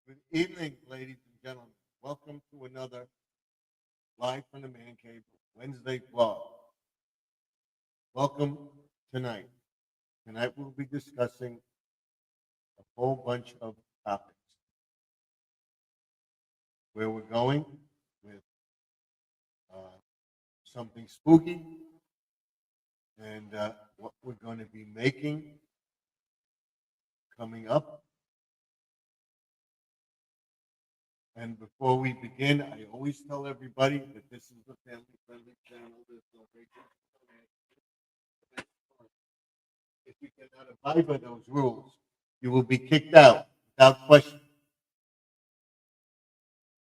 Good evening, ladies and gentlemen. Welcome to another Live from the Man Cave Wednesday vlog. Welcome tonight. Tonight we'll be discussing a whole bunch of topics. Where we're going with something spooky and what we're going to be making coming up. And before we begin, I always tell everybody that this is a family-friendly channel. There's no racism. If you cannot abide by those rules, you will be kicked out without question.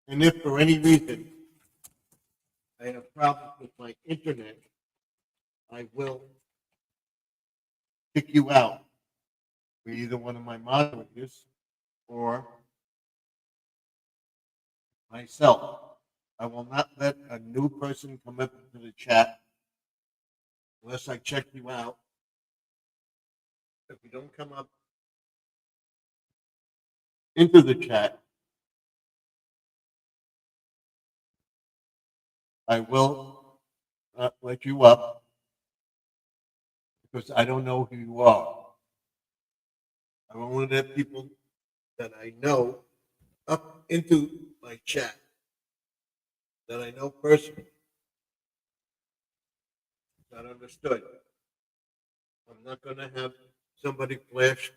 And if for any reason I have problems with my internet, I will kick you out for either one of my moderators or myself. I will not let a new person come up into the chat unless I check you out. If you don't come up into the chat, I will not let you up because I don't know who you are. I won't let people that I know up into my chat that I know personally. Not understood. I'm not going to have somebody flash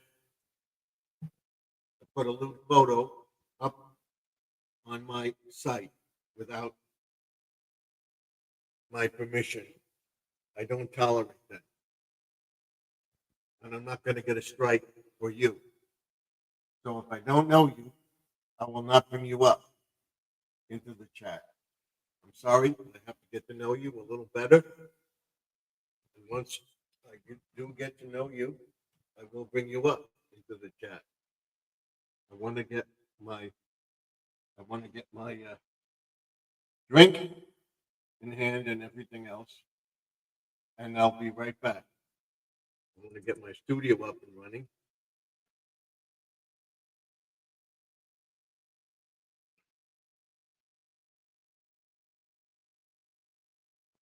put a lewd photo up on my site without my permission. I don't tolerate that. And I'm not going to get a strike for you. So if I don't know you, I will not bring you up into the chat. I'm sorry, but I have to get to know you a little better. And once I do get to know you, I will bring you up into the chat. I want to get my drink in hand and everything else, and I'll be right back. I'm going to get my studio up and running.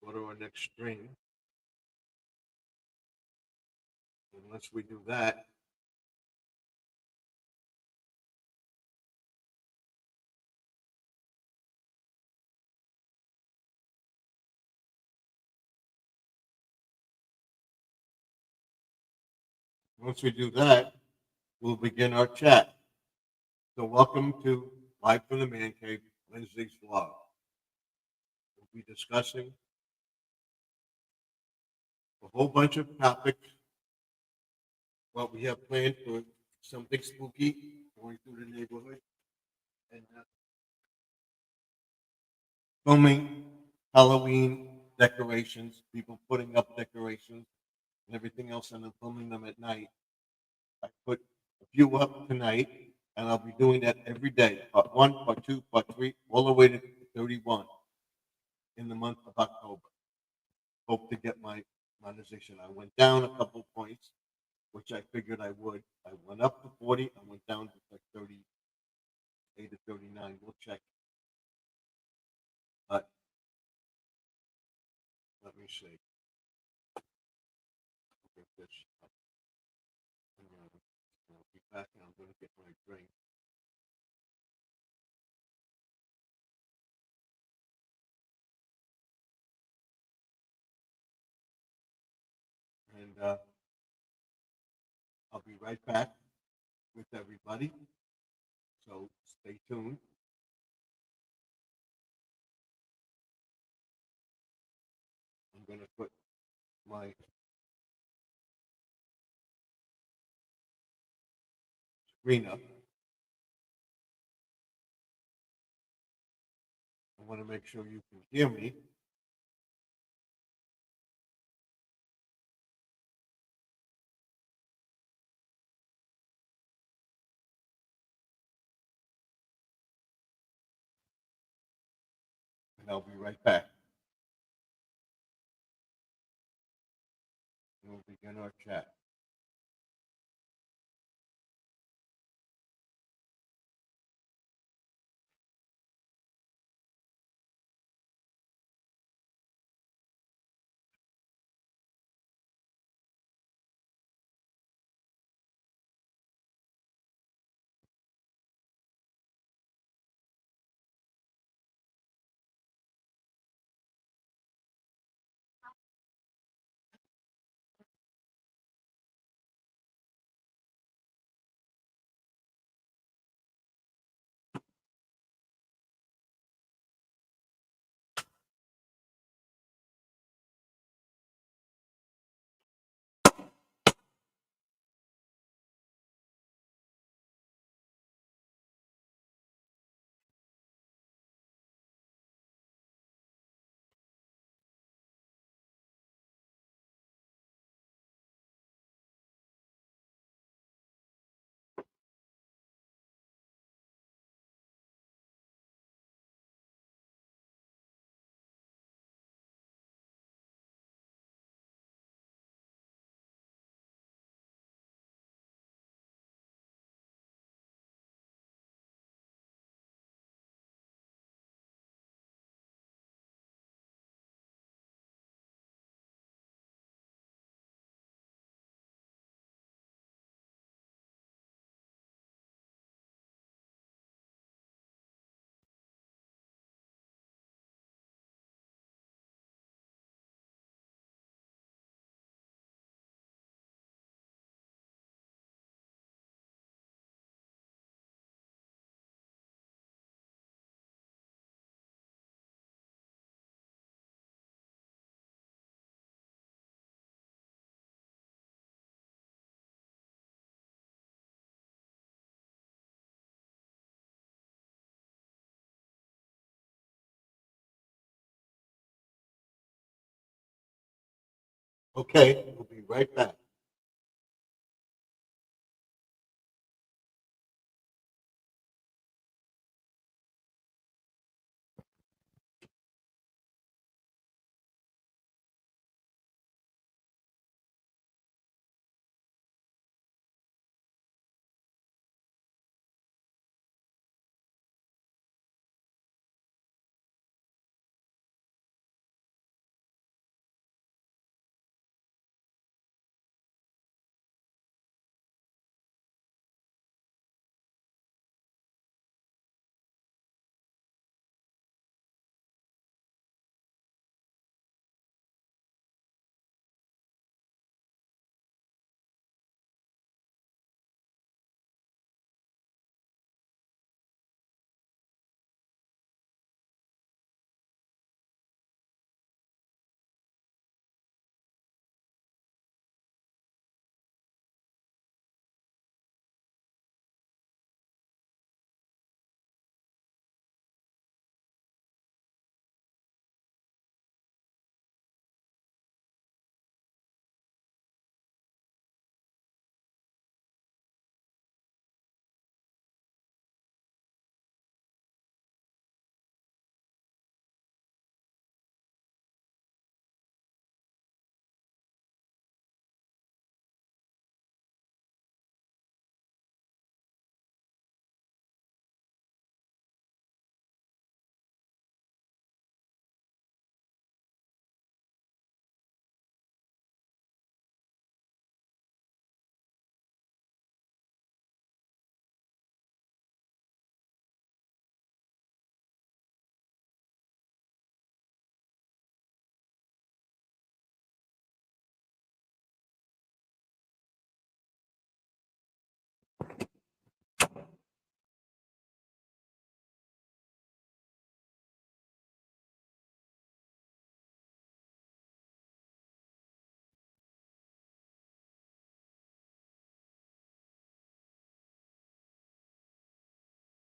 Go to our next stream. Unless we do that, we'll begin our chat. So welcome to Live from the Man Cave, Wednesday's vlog. We'll be discussing a whole bunch of topics. What we have planned for something spooky going through the neighborhood and filming Halloween decorations, people putting up decorations and everything else, and then filming them at night. I put a few up tonight, and I'll be doing that every day, part 1, part 2, part 3, all the way to 31 in the month of October. Hope to get my monetization. I went down a couple points, which I figured I would. I went up to 40, I went down to like 38 to 39. We'll check. But let me see. Get this. I'll be back and I'm going to get my drink. And I'll be right back with everybody. So stay tuned. I'm going to put my screen up. I want to make sure you can hear me. And I'll be right back. We'll begin our chat. Okay, we'll be right back.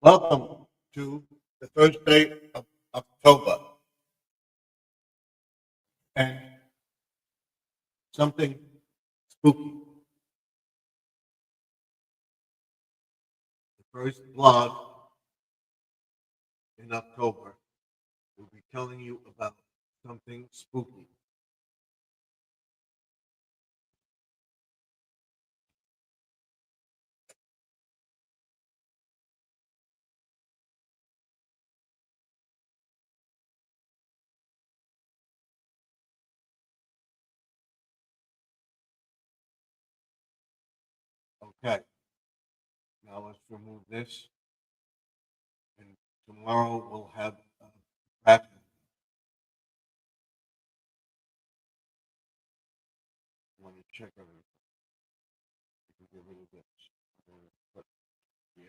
Welcome to the first day of October. And something spooky. The first vlog in October will be telling you about something spooky. Okay, now let's remove this. And tomorrow we'll have back. Want to check everything. You can get rid of this. But, yeah.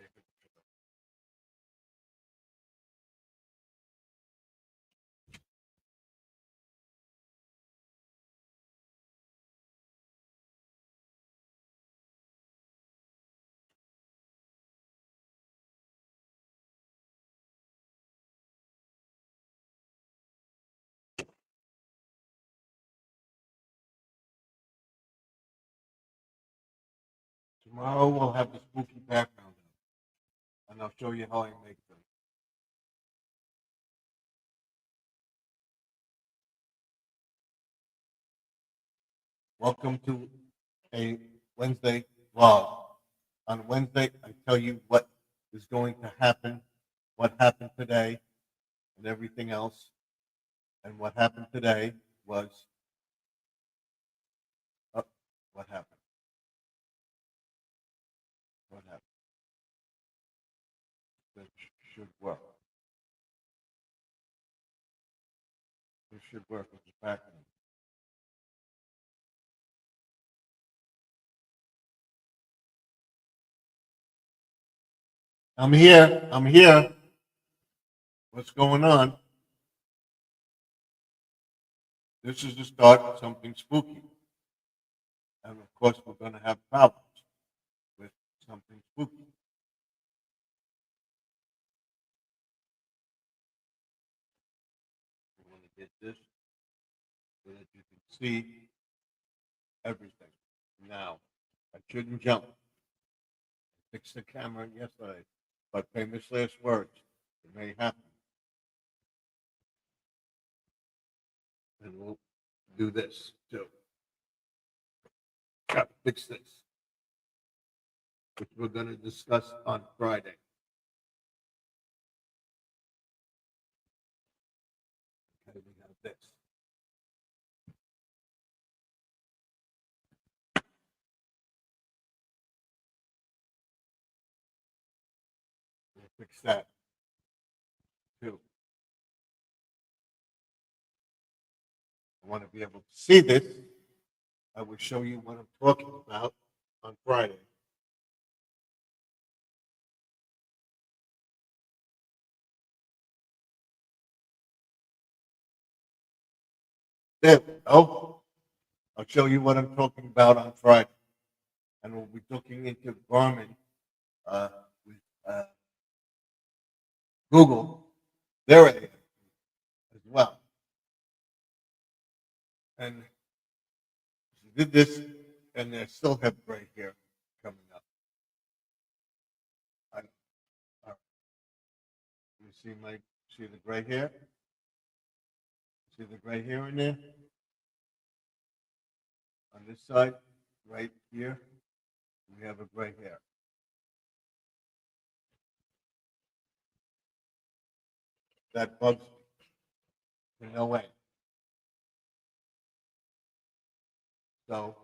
Tomorrow we'll have the spooky background, and I'll show you how I make them. Welcome to a Wednesday vlog. On Wednesday, I tell you what is going to happen, what happened today, and everything else. And what happened today was, oh, what happened? What happened? This should work. This should work with the background. I'm here. I'm here. What's going on? This is the start of something spooky. And of course, we're going to have problems with something spooky. We want to get this so that you can see everything. Now, I shouldn't jump. Fix the camera yesterday, but famous last words. It may happen. And we'll do this too. Got to fix this, which we're going to discuss on Friday. Okay, we have this. We'll fix that too. I want to be able to see this. I will show you what I'm talking about on Friday. There we go. I'll show you what I'm talking about on Friday. And we'll be looking into Garmin with Google, their AI as well. And she did this, and they still have gray hair coming up. You see the gray hair? See the gray hair in there? On this side, right here, we have a gray hair. That bugs me in no way. So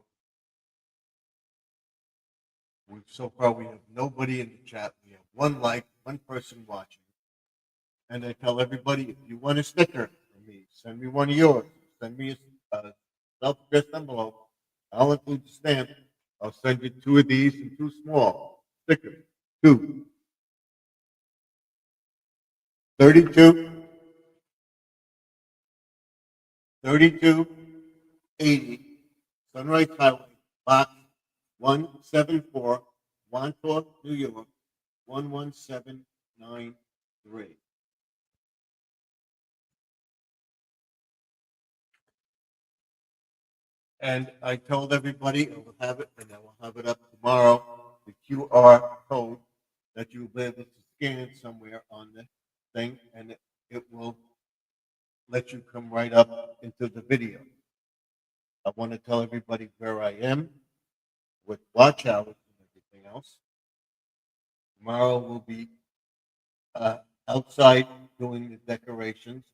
so far we have nobody in the chat. We have one like, one person watching. And I tell everybody, if you want a sticker from me, send me one of yours. Send me a self-addressed envelope. I'll include the stamp. I'll send you 2 of these and 2 small stickers. 2. 32, 3280 Sunrise Highway, Box 174, Montauk, New York, 11793. And I told everybody I will have it, and I will have it up tomorrow, the QR code that you'll be able to scan somewhere on the thing, and it will let you come right up into the video. I want to tell everybody where I am with watch hours and everything else. Tomorrow we'll be outside doing the decorations,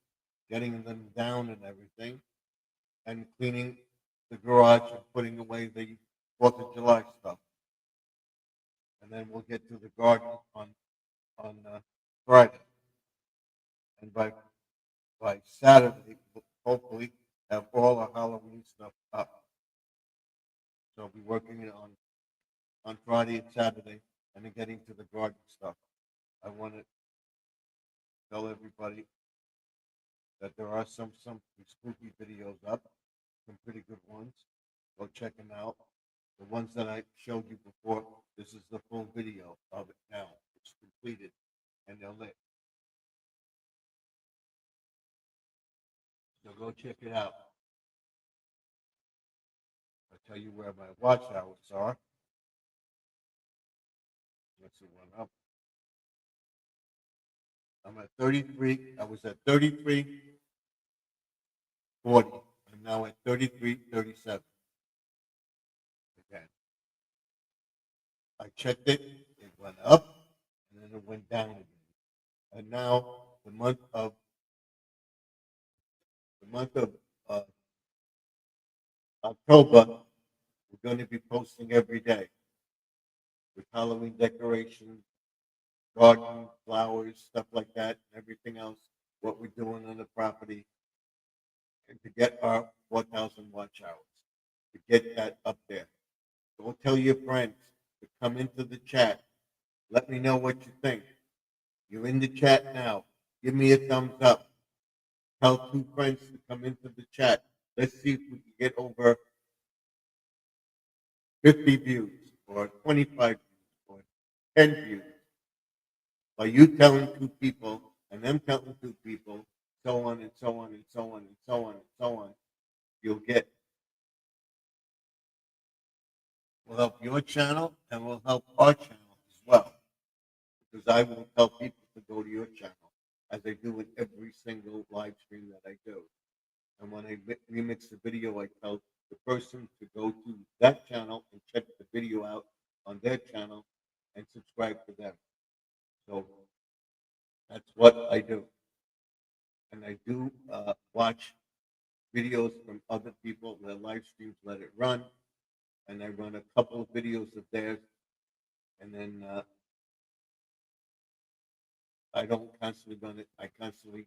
getting them down and everything, and cleaning the garage and putting away the 4th of July stuff. And then we'll get to the garden on Friday. And by Saturday, we'll hopefully have all our Halloween stuff up. So I'll be working it on Friday and Saturday, and then getting to the garden stuff. I want to tell everybody that there are some spooky videos up, some pretty good ones. Go check them out. The ones that I showed you before, this is the full video of it now. It's completed, and they're lit. So go check it out. I'll tell you where my watch hours are. Let's see one up. I'm at 33. I was at 33.40. I'm now at 33.37. Again. I checked it. It went up, and then it went down again. And now the month of October, we're going to be posting every day with Halloween decorations, garden, flowers, stuff like that, and everything else, what we're doing on the property, and to get our 4,000 watch hours, to get that up there. Go tell your friends to come into the chat. Let me know what you think. You're in the chat now. Give me a thumbs up. Tell 2 friends to come into the chat. Let's see if we can get over 50 views or 25 views or 10 views. By you telling 2 people and them telling 2 people, so on and so on and so on and so on and so on, you'll get will help your channel and will help our channel as well. Because I will tell people to go to your channel as I do with every single live stream that I do. And when I remix the video, I tell the person to go to that channel and check the video out on their channel and subscribe to them. So that's what I do. And I do watch videos from other people, their live streams, let it run. And I run a couple of videos of theirs. And then I don't constantly run it. I constantly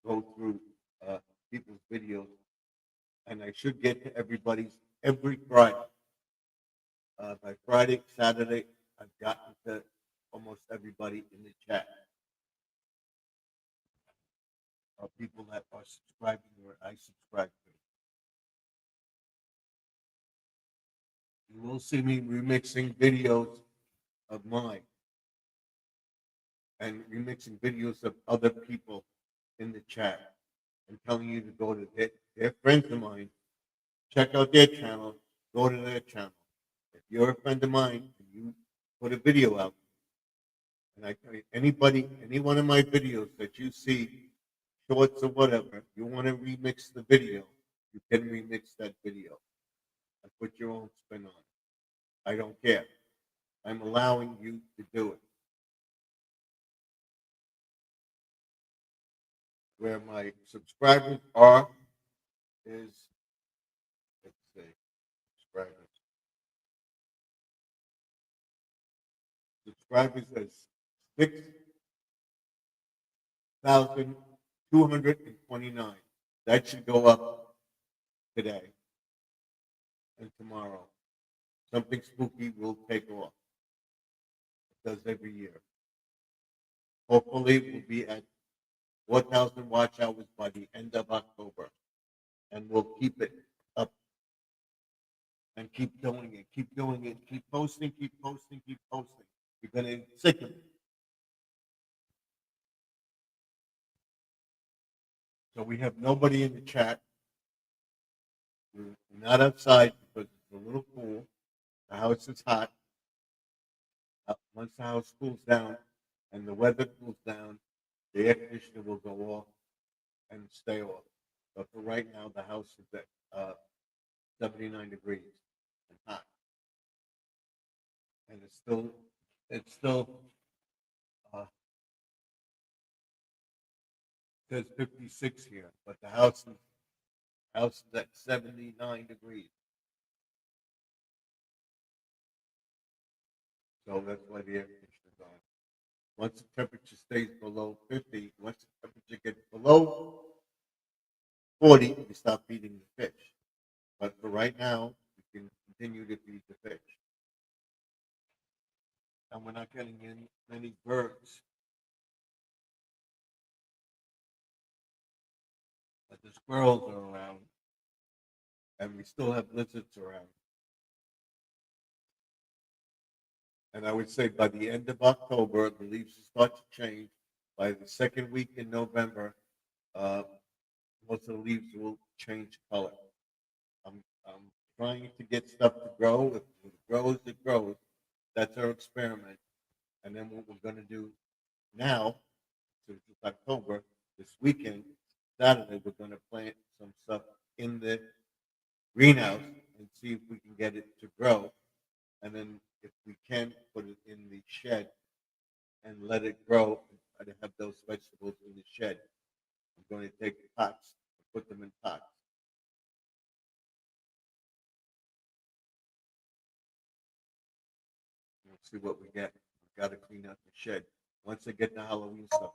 go through people's videos. And I should get to everybody's every Friday. By Friday, Saturday, I've gotten to almost everybody in the chat. People that are subscribing or I subscribe to. You will see me remixing videos of mine and remixing videos of other people in the chat and telling you to go to their friends of mine, check out their channel, go to their channel. If you're a friend of mine and you put a video out, and I tell you, anybody, any one of my videos that you see, shorts or whatever, you want to remix the video, you can remix that video and put your own spin on it. I don't care. I'm allowing you to do it. Where my subscribers are is, let's see, subscribers. Subscribers is 6,229. That should go up today and tomorrow. Something spooky will take off. It does every year. Hopefully, we'll be at 4,000 watch hours by the end of October. And we'll keep it up and keep doing it, keep doing it, keep posting, keep posting, keep posting. You're going to get sick of it. So we have nobody in the chat. We're not outside because it's a little cool. The house is hot. Once the house cools down and the weather cools down, the air conditioner will go off and stay off. But for right now, the house is at 79 degrees and hot. And it's still uh, says 56 here, but the house is at 79 degrees. So that's why the air conditioner's on. Once the temperature stays below 50, once the temperature gets below 40, we stop feeding the fish. But for right now, we can continue to feed the fish. And we're not getting in many birds. But the squirrels are around. And we still have lizards around. And I would say by the end of October, the leaves will start to change. By the second week in November, most of the leaves will change color. I'm trying to get stuff to grow. If it grows, it grows. That's our experiment. And then what we're going to do now, since it's October, this weekend, Saturday, we're going to plant some stuff in the greenhouse and see if we can get it to grow. And then if we can, put it in the shed and let it grow and try to have those vegetables in the shed. I'm going to take the pots and put them in pots. We'll see what we get. We've got to clean out the shed. Once I get the Halloween stuff,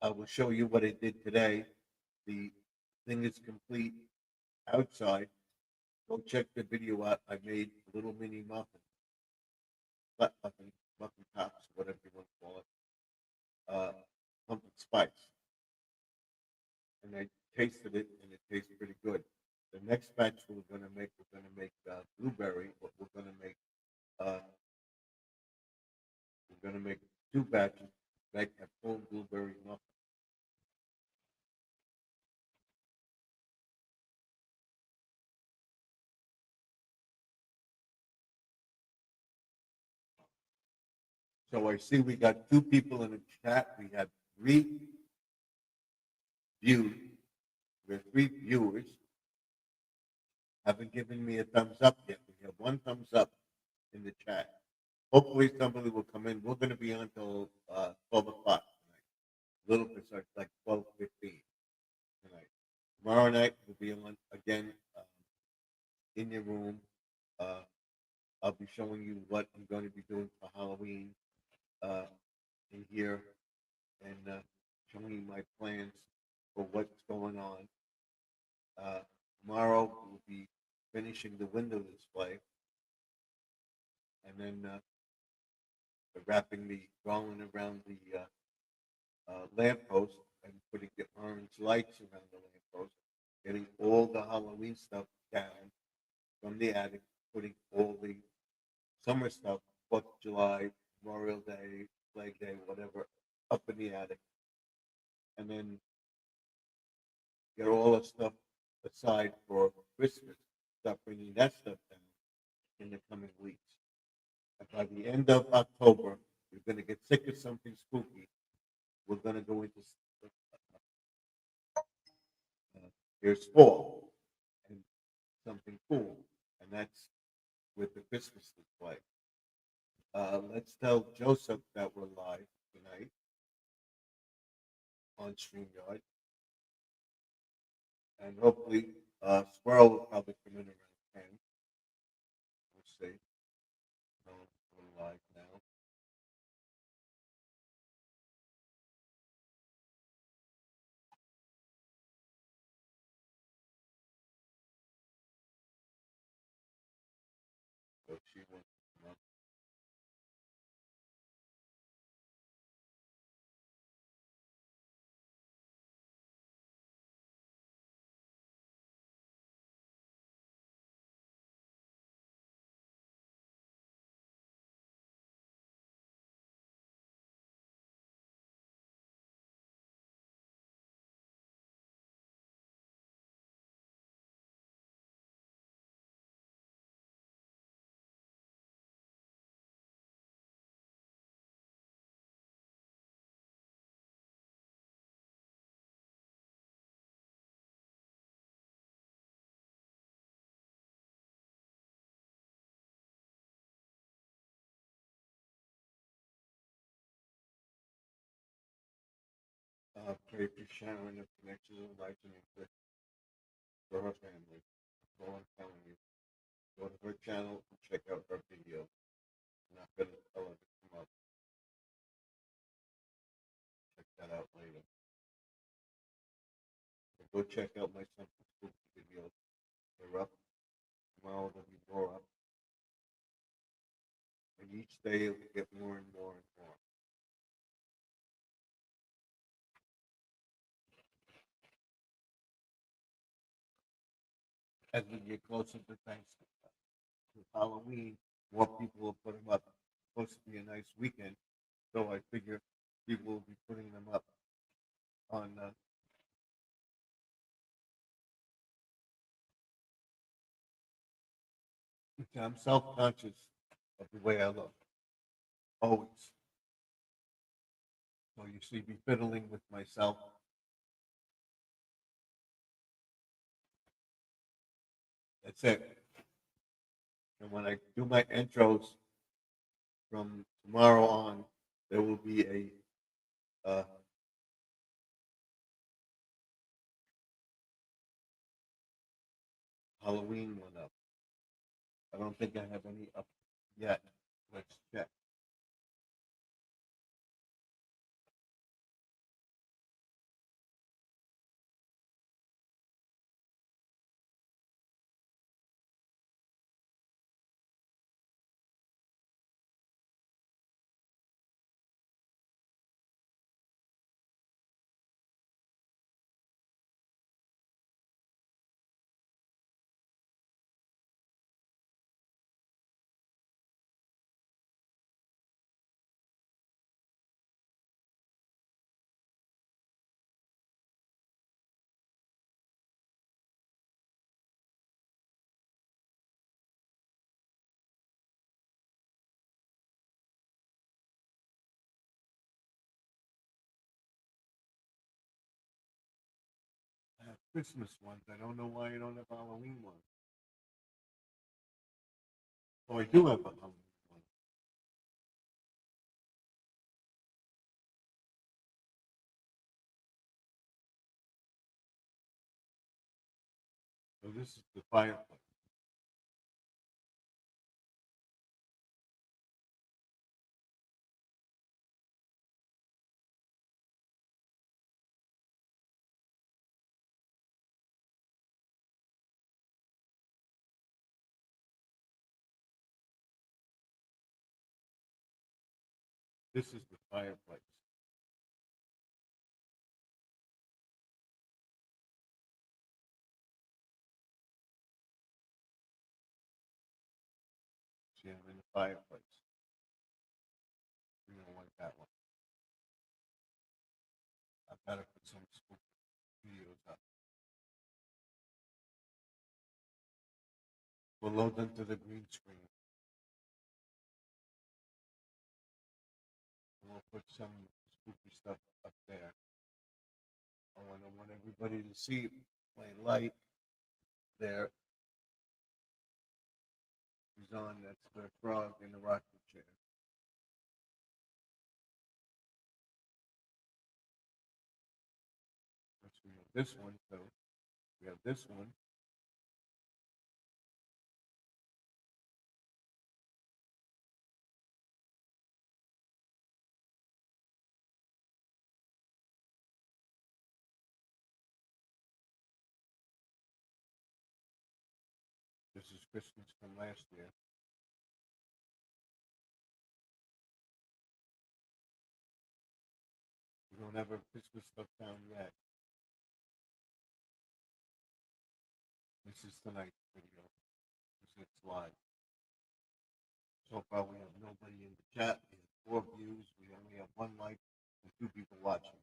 I will show you what I did today. The thing is complete outside. Go check the video out. I made little mini muffins, flat muffin tops, whatever you want to call it. Pumpkin spice. And I tasted it, and it tastes pretty good. The next batch we're going to make blueberry, but we're going to make two batches, make a full blueberry muffin. So I see we got two people in the chat. We have three views. We have three viewers. Haven't given me a thumbs up yet. We have one thumbs up in the chat. Hopefully somebody will come in. We're going to be on until 12 o'clock tonight. A little bit, so it's like 12:15 tonight. Tomorrow night we'll be on again in your room. I'll be showing you what I'm going to be doing for Halloween in here and showing you my plans for what's going on. Tomorrow we'll be finishing the window display and then wrapping the garland around the lamppost and putting the orange lights around the lamppost, getting all the Halloween stuff down from the attic, putting all the summer stuff, 4th of July, Memorial Day, Flag Day, whatever, up in the attic. And then get all the stuff aside for Christmas. Start bringing that stuff down in the coming weeks. And by the end of October, you're going to get sick of something spooky. We're going to go into here's fall and something cool, and that's with the Christmas display. Let's tell Joseph that we're live tonight on StreamYard, and hopefully Squirrel will probably come in around 10. We'll see. We're live now. So she wants to come up. Pray for Sharon of Connections of Life and Interest for her family. That's all I'm telling you. Go to her channel and check out her video. I'm not going to tell her to come up. Check that out later. But go check out my Something Spooky videos. They're up. Tomorrow there'll be more up. And each day it'll get more and more and more. As we get closer to Thanksgiving, to Halloween, more people will put them up. It's supposed to be a nice weekend, so I figure people will be putting them up on. I'm self-conscious of the way I look, always. So you see me fiddling with myself. That's it. And when I do my intros from tomorrow on, there will be a Halloween one up. I don't think I have any up yet. Let's check. Christmas ones. I don't know why I don't have Halloween ones. Oh, I do have a Halloween one. So this is the fireplace. This is the fireplace. See, I'm in the fireplace. You don't like that one. I've got to put some spooky videos up. We'll load them to the green screen. And we'll put some spooky stuff up there. I want everybody to see my light there. Is on. That's the frog in the rocking chair. We have this one, so we have this one. This is Christmas from last year. We don't have our Christmas stuff down yet. This is tonight's video. This is live. So far, we have nobody in the chat. We have 4 views. We only have 1 like and 2 people watching.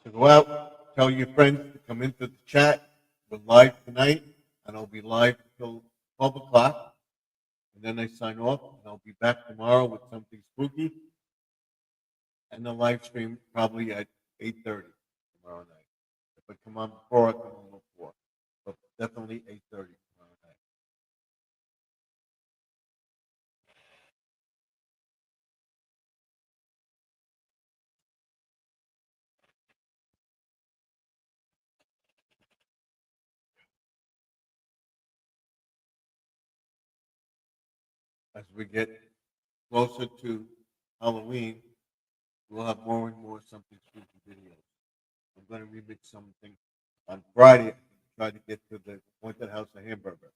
So go out, tell your friends to come into the chat. We're live tonight, and I'll be live until 12 o'clock. And then I sign off, and I'll be back tomorrow with something spooky. And the live stream probably at 8:30 tomorrow night. If I come on before, I come on before. But definitely 8:30 tomorrow night. As we get closer to Halloween, we'll have more and more something spooky videos. I'm going to remix something on Friday. Try to get to the Haunted House of Hamburger.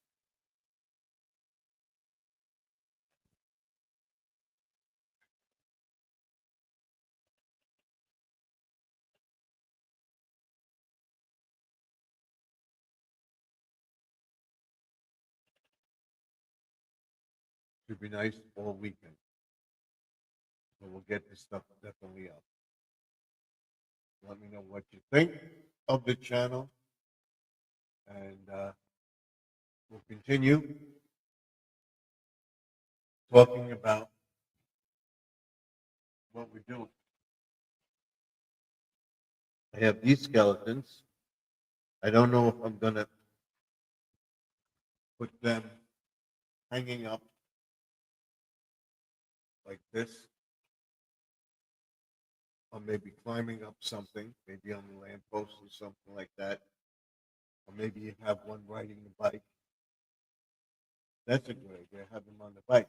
Should be nice all weekend. So we'll get this stuff definitely up. Let me know what you think of the channel. And we'll continue talking about what we're doing. I have these skeletons. I don't know if I'm going to put them hanging up like this, or maybe climbing up something, maybe on the lamppost or something like that, or maybe you have one riding the bike. That's a good idea. Have them on the bike.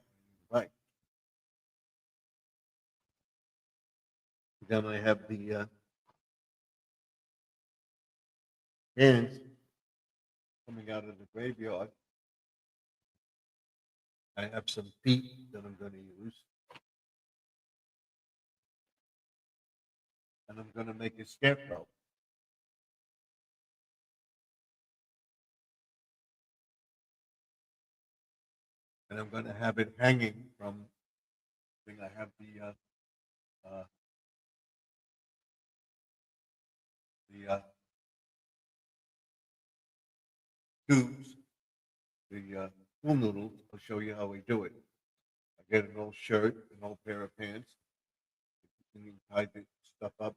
Then I have the hands coming out of the graveyard. I have some feet that I'm going to use. And I'm going to make a scarecrow. And I'm going to have it hanging from, I think I have the tubes, the pool noodles. I'll show you how we do it. I get an old shirt, an old pair of pants. And you tie the stuff up,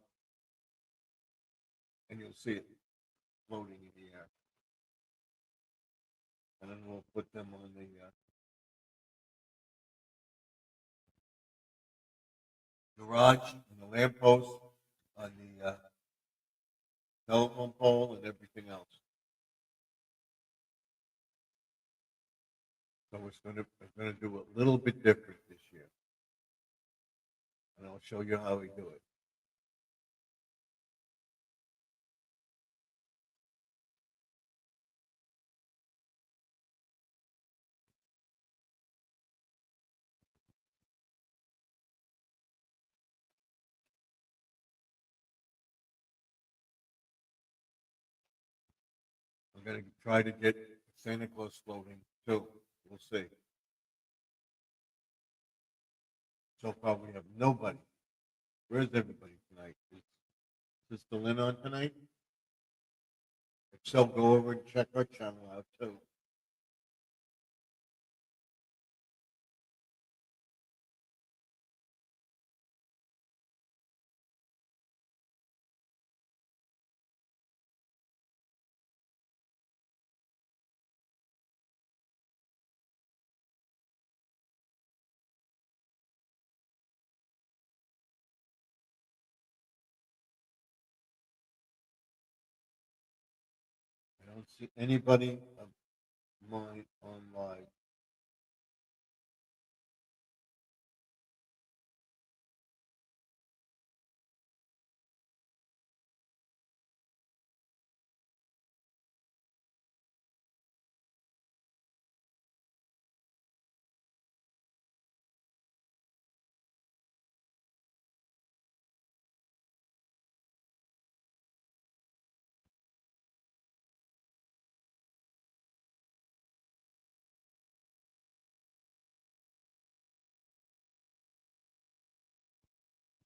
and you'll see it floating in the air. And then we'll put them on the garage and the lamppost, on the telephone pole, and everything else. So we're gonna do a little bit different this year, and I'll show you how we do it. We're gonna try to get Santa Claus floating too. We'll see. So far, we have nobody. Where's everybody tonight? Is Sister Lynn on tonight? If so, go over and check our channel out too. I don't see anybody of mine online.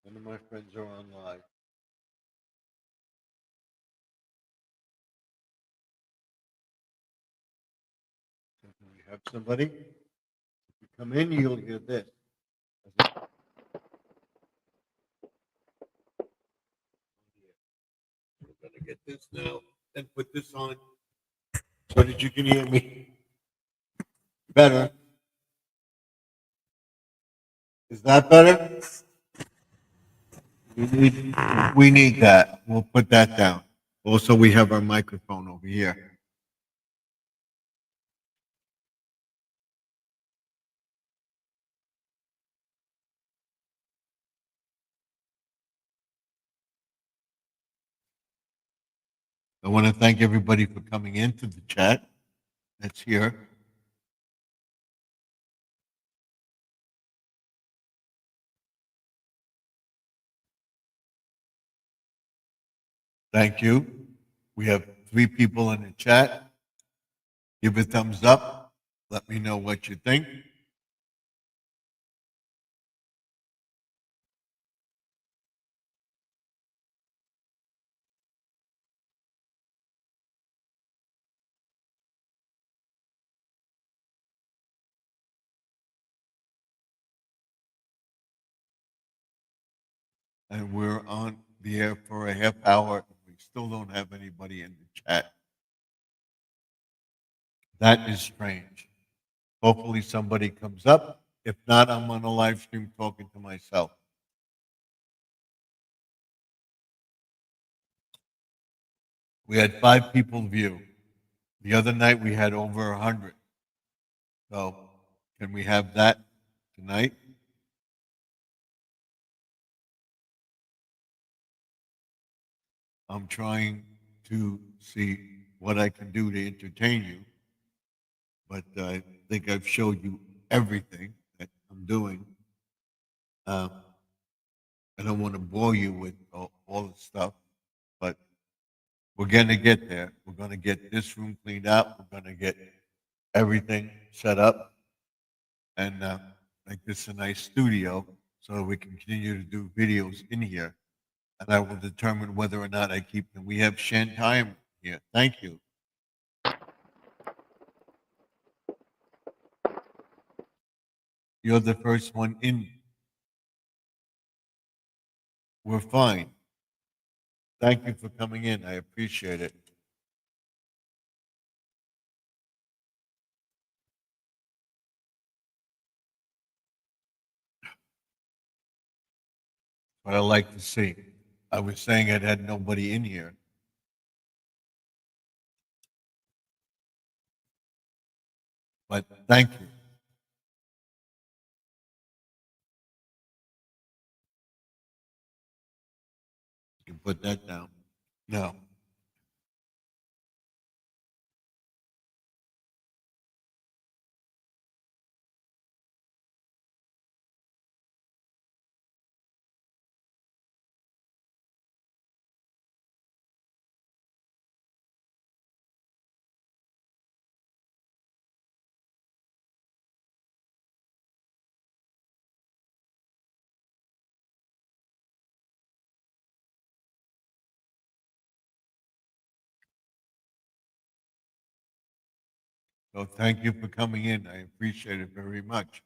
None of my friends are online. So can we have somebody? If you come in, you'll hear this. We're gonna get this now and put this on so that you can hear me better. Is that better? We need that. We'll put that down. Also, we have our microphone over here. I want to thank everybody for coming into the chat that's here. Thank you. We have 3 people in the chat. Give a thumbs up. Let me know what you think. And we're on the air for a half hour. We still don't have anybody in the chat. That is strange. Hopefully somebody comes up. If not, I'm on a live stream talking to myself. We had 5 people view. The other night we had over 100. So can we have that tonight? I'm trying to see what I can do to entertain you, but I think I've showed you everything that I'm doing. I don't want to bore you with all the stuff, but we're going to get there. We're going to get this room cleaned out. We're going to get everything set up and make this a nice studio so we can continue to do videos in here. And I will determine whether or not I keep them. We have Shantime here. Thank you. You're the first one in. we're fine. Thank you for coming in. I appreciate it. What I like to see. I was saying it had nobody in here. But thank you. You can put that down. No. So thank you for coming in. I appreciate it very much.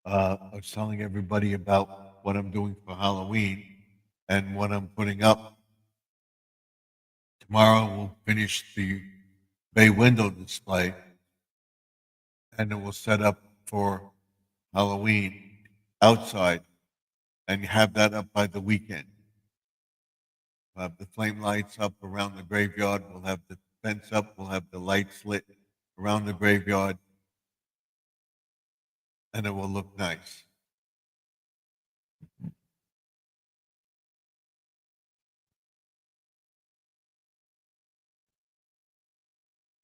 I was telling everybody about what I'm doing for Halloween and what I'm putting up. Tomorrow we'll finish the bay window display and then we'll set up for Halloween outside and have that up by the weekend. We'll have the flame lights up around the graveyard. We'll have the fence up. We'll have the lights lit around the graveyard. And it will look nice.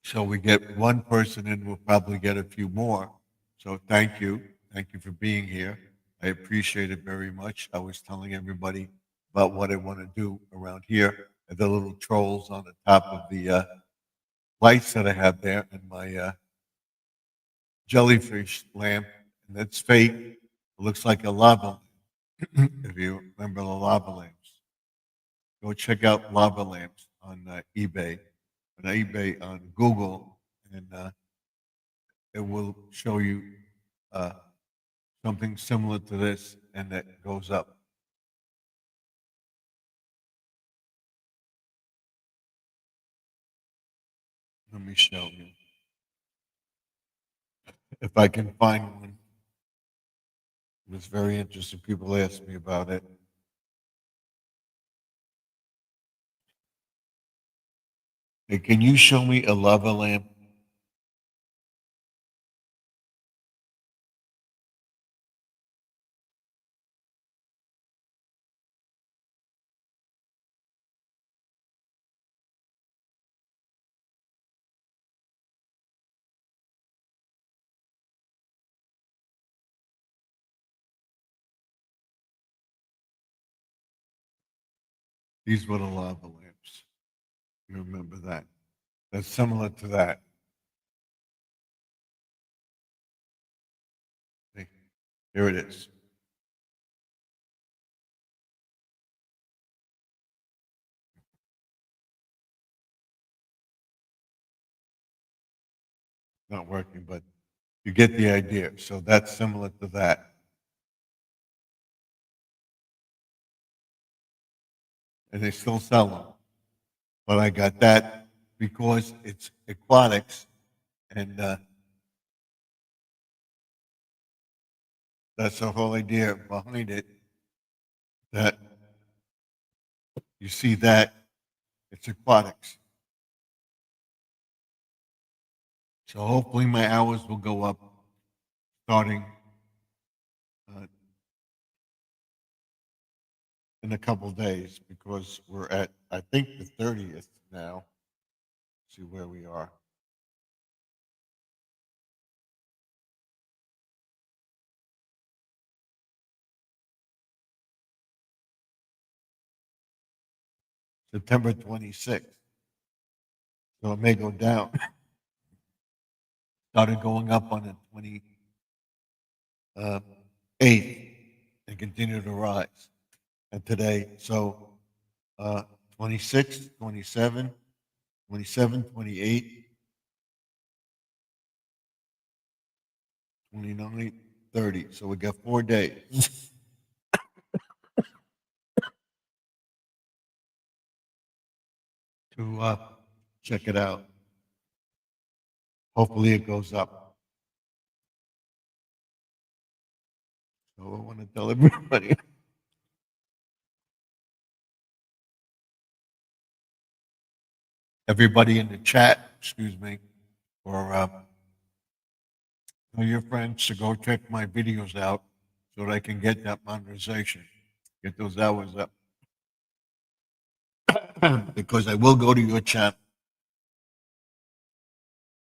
So we get one person in, we'll probably get a few more. So thank you. Thank you for being here. I appreciate it very much. I was telling everybody about what I want to do around here. The little trolls on the top of the lights that I have there and my jellyfish lamp. And that's fake. It looks like a lava lamp, if you remember the lava lamps. Go check out lava lamps on eBay, on Google, and it will show you uh, something similar to this, and that goes up. Let me show you. If I can find one. It was very interesting. People asked me about it. Hey, can you show me a lava lamp? These were the lava lamps. You remember that? That's similar to that. See? Here it is. Not working, but you get the idea. So that's similar to that. And they still sell them. But I got that because it's aquatics, and that's the whole idea behind it. That you see that it's aquatics. So hopefully my hours will go up starting uh, in a couple of days because we're at, I think, the 30th now. See where we are. September 26th. So it may go down. Started going up on the 28th and continue to rise. And today, so 26, 27, 27, 28, 29, 30. So we got 4 days. to check it out. Hopefully it goes up. So I want to tell everybody. Everybody in the chat, excuse me, or tell your friends to go check my videos out so that I can get that monetization, get those hours up. Because I will go to your channel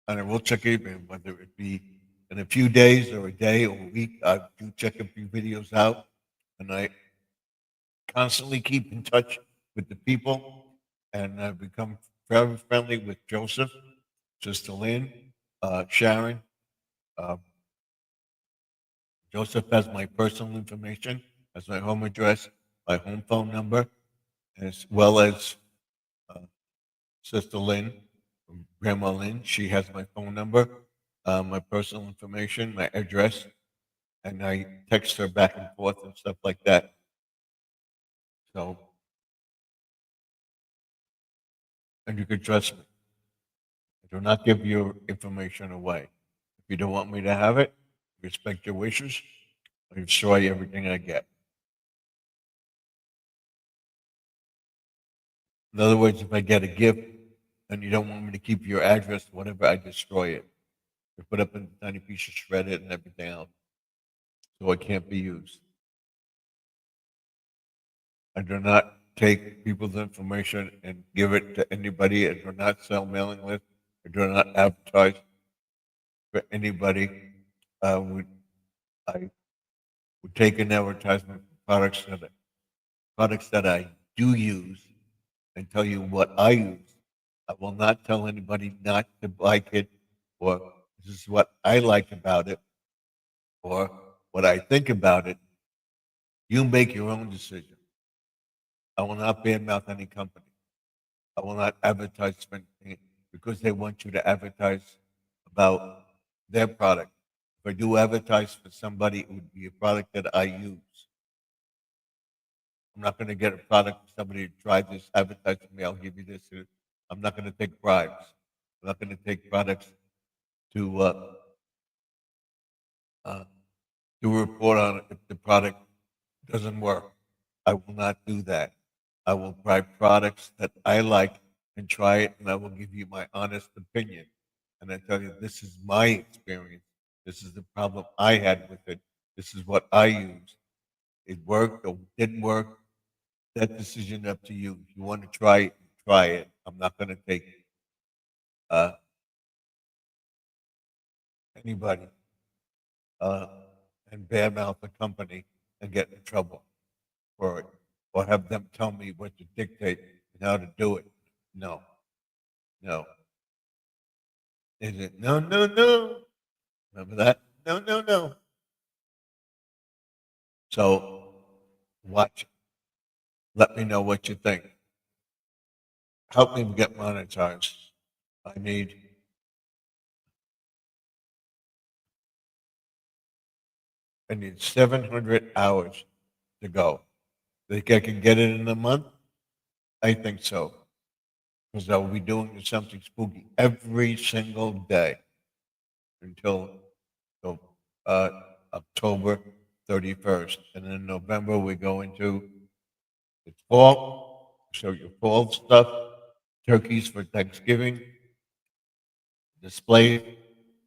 and I will check even whether it be in a few days or a day or a week. I do check a few videos out and I constantly keep in touch with the people and I've become very friendly with Joseph, Sister Lynn, Sharon. Uh, Joseph has my personal information, has my home address, my home phone number, as well as uh, Sister Lynn, Grandma Lynn. She has my phone number, my personal information, my address, and I text her back and forth and stuff like that. So, and you can trust me. I do not give your information away. If you don't want me to have it, respect your wishes. I destroy everything I get. In other words, if I get a gift and you don't want me to keep your address, whatever, I destroy it. I put up in a tiny piece of shred it and everything else. So it can't be used. I do not take people's information and give it to anybody. I do not sell mailing lists. I do not advertise for anybody. I would take an advertisement for products that I do use and tell you what I use. I will not tell anybody not to like it or this is what I like about it or what I think about it. You make your own decision. I will not badmouth any company. I will not advertise for anything because they want you to advertise about their product. If I do advertise for somebody, it would be a product that I use. I'm not going to get a product for somebody to try this, advertise for me. I'll give you this. I'm not going to take bribes. I'm not going to take products to uh, do a report on it if the product doesn't work. I will not do that. I will buy products that I like and try it, and I will give you my honest opinion. And I tell you, this is my experience. This is the problem I had with it. This is what I used. It worked or didn't work. That decision up to you. If you want to try it. I'm not going to take uh, anybody uh, and badmouth the company and get in trouble for it, or have them tell me what to dictate and how to do it. No, no. Is it no, no, no? Remember that? No, no, no. So watch. Let me know what you think. Help me get monetized. I need I need 700 hours to go. Think I can get it in a month? I think so. Because I will be doing something spooky every single day until, till, uh, October 31st. And in November, we go into it's fall. So your fall stuff, turkeys for Thanksgiving, display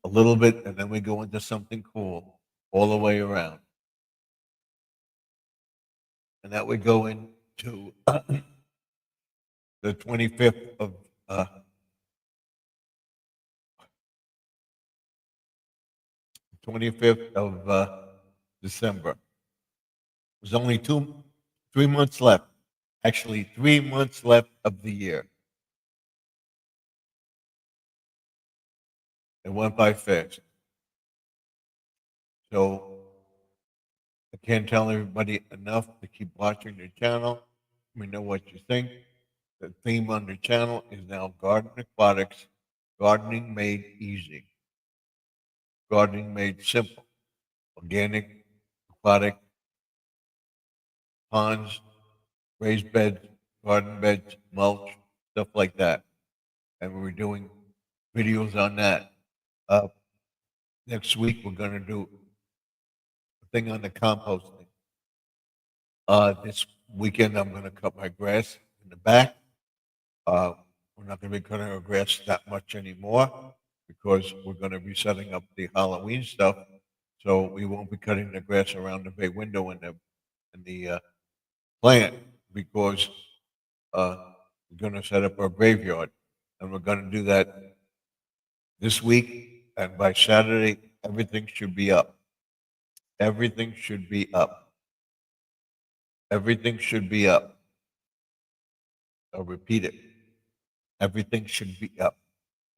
a little bit, and then we go into something cool all the way around. And that would go into the 25th of uh, 25th of December. There's only 3 months left. Actually, 3 months left of the year. It went by fast. So I can't tell everybody enough to keep watching the channel. Let me know what you think. The theme on the channel is now Garden Aquatics, Gardening Made Easy, Gardening Made Simple, Organic, Aquatic, Ponds, Raised Beds, Garden Beds, Mulch, stuff like that. And we're doing videos on that. Uh, Next week, we're going to do a thing on the composting. This weekend, I'm going to cut my grass in the back. Uh, we're not going to be cutting our grass that much anymore because we're going to be setting up the Halloween stuff. So we won't be cutting the grass around the bay window in the plant because uh, we're going to set up our graveyard, and we're going to do that this week. And by Saturday, everything should be up. Everything should be up. Everything should be up. I'll repeat it. Everything should be up.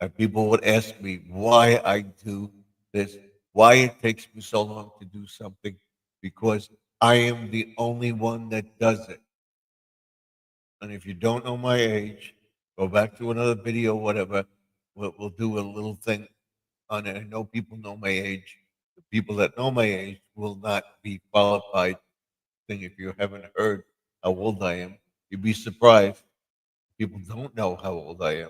And people would ask me why I do this, why it takes me so long to do something, because I am the only one that does it. And if you don't know my age, go back to another video, whatever. We'll do a little thing on it. I know people know my age. The people that know my age will not be qualified. Thing if you haven't heard how old I am, you'd be surprised. People don't know how old I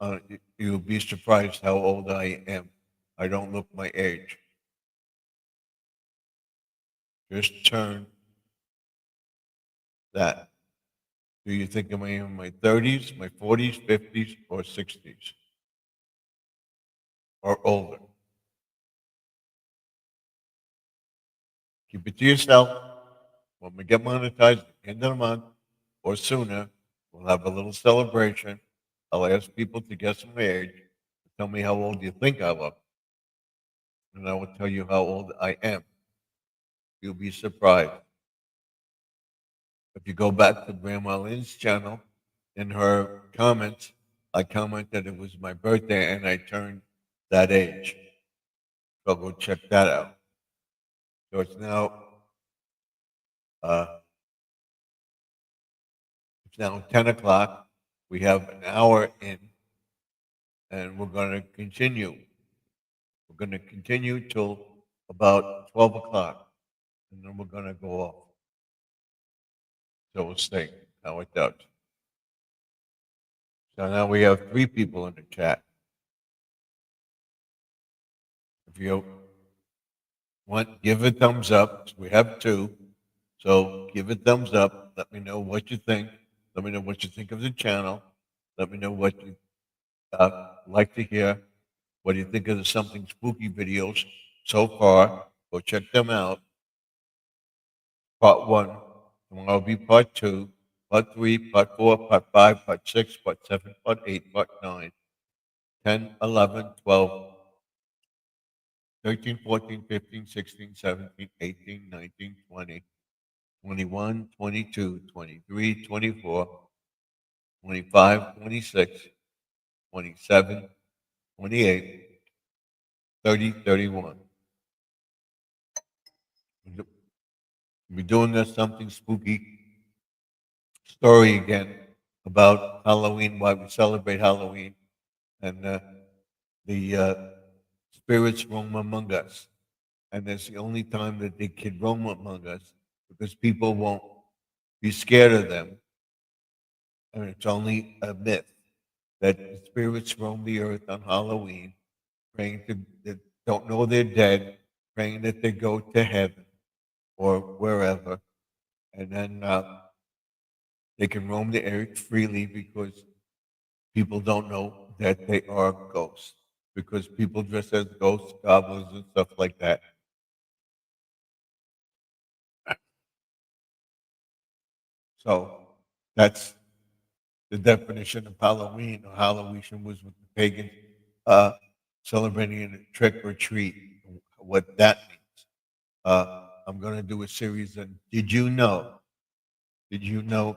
am. You'll be surprised how old I am. I don't look my age. Just turn that. Do you think I'm in my 30s, my 40s, 50s, or 60s? Or older? Keep it to yourself. When we get monetized at the end of the month or sooner, we'll have a little celebration. I'll ask people to guess my age. Tell me how old you think I look. And I will tell you how old I am. You'll be surprised. If you go back to Grandma Lynn's channel, in her comments, I commented it was my birthday and I turned that age. So go check that out. So uh, it's now 10 o'clock. We have an hour in, and we're going to continue. We're going to continue till about 12 o'clock, and then we're going to go off. So we'll see how it does. So now we have 3 people in the chat. If you want, give a thumbs up. We have 2. So give a thumbs up. Let me know what you think. Let me know what you think of the channel. Let me know what you like to hear. What do you think of the Something Spooky videos so far? Go check them out. Part 1. Tomorrow will be part 2. Part 3, part 4, part 5, part 6, part 7, part 8, part 9, 10, 11, 12, 13, 14, 15, 16, 17, 18, 19, 20, 21, 22, 23, 24, 25, 26, 27, 28, 30, 31. We're doing this Something Spooky story again about Halloween, why we celebrate Halloween, and the spirits roam among us. And that's the only time that they can roam among us because people won't be scared of them. And it's only a myth that the spirits roam the earth on Halloween, praying to that don't know they're dead, praying that they go to heaven or wherever, and then they can roam the earth freely because people don't know that they are ghosts. Because people dress as ghosts, goblins, and stuff like that. So that's the definition of Halloween. Or Halloween was with the pagans celebrating a trick or treat. What that means. I'm going to do a series on Did You Know? Did you know?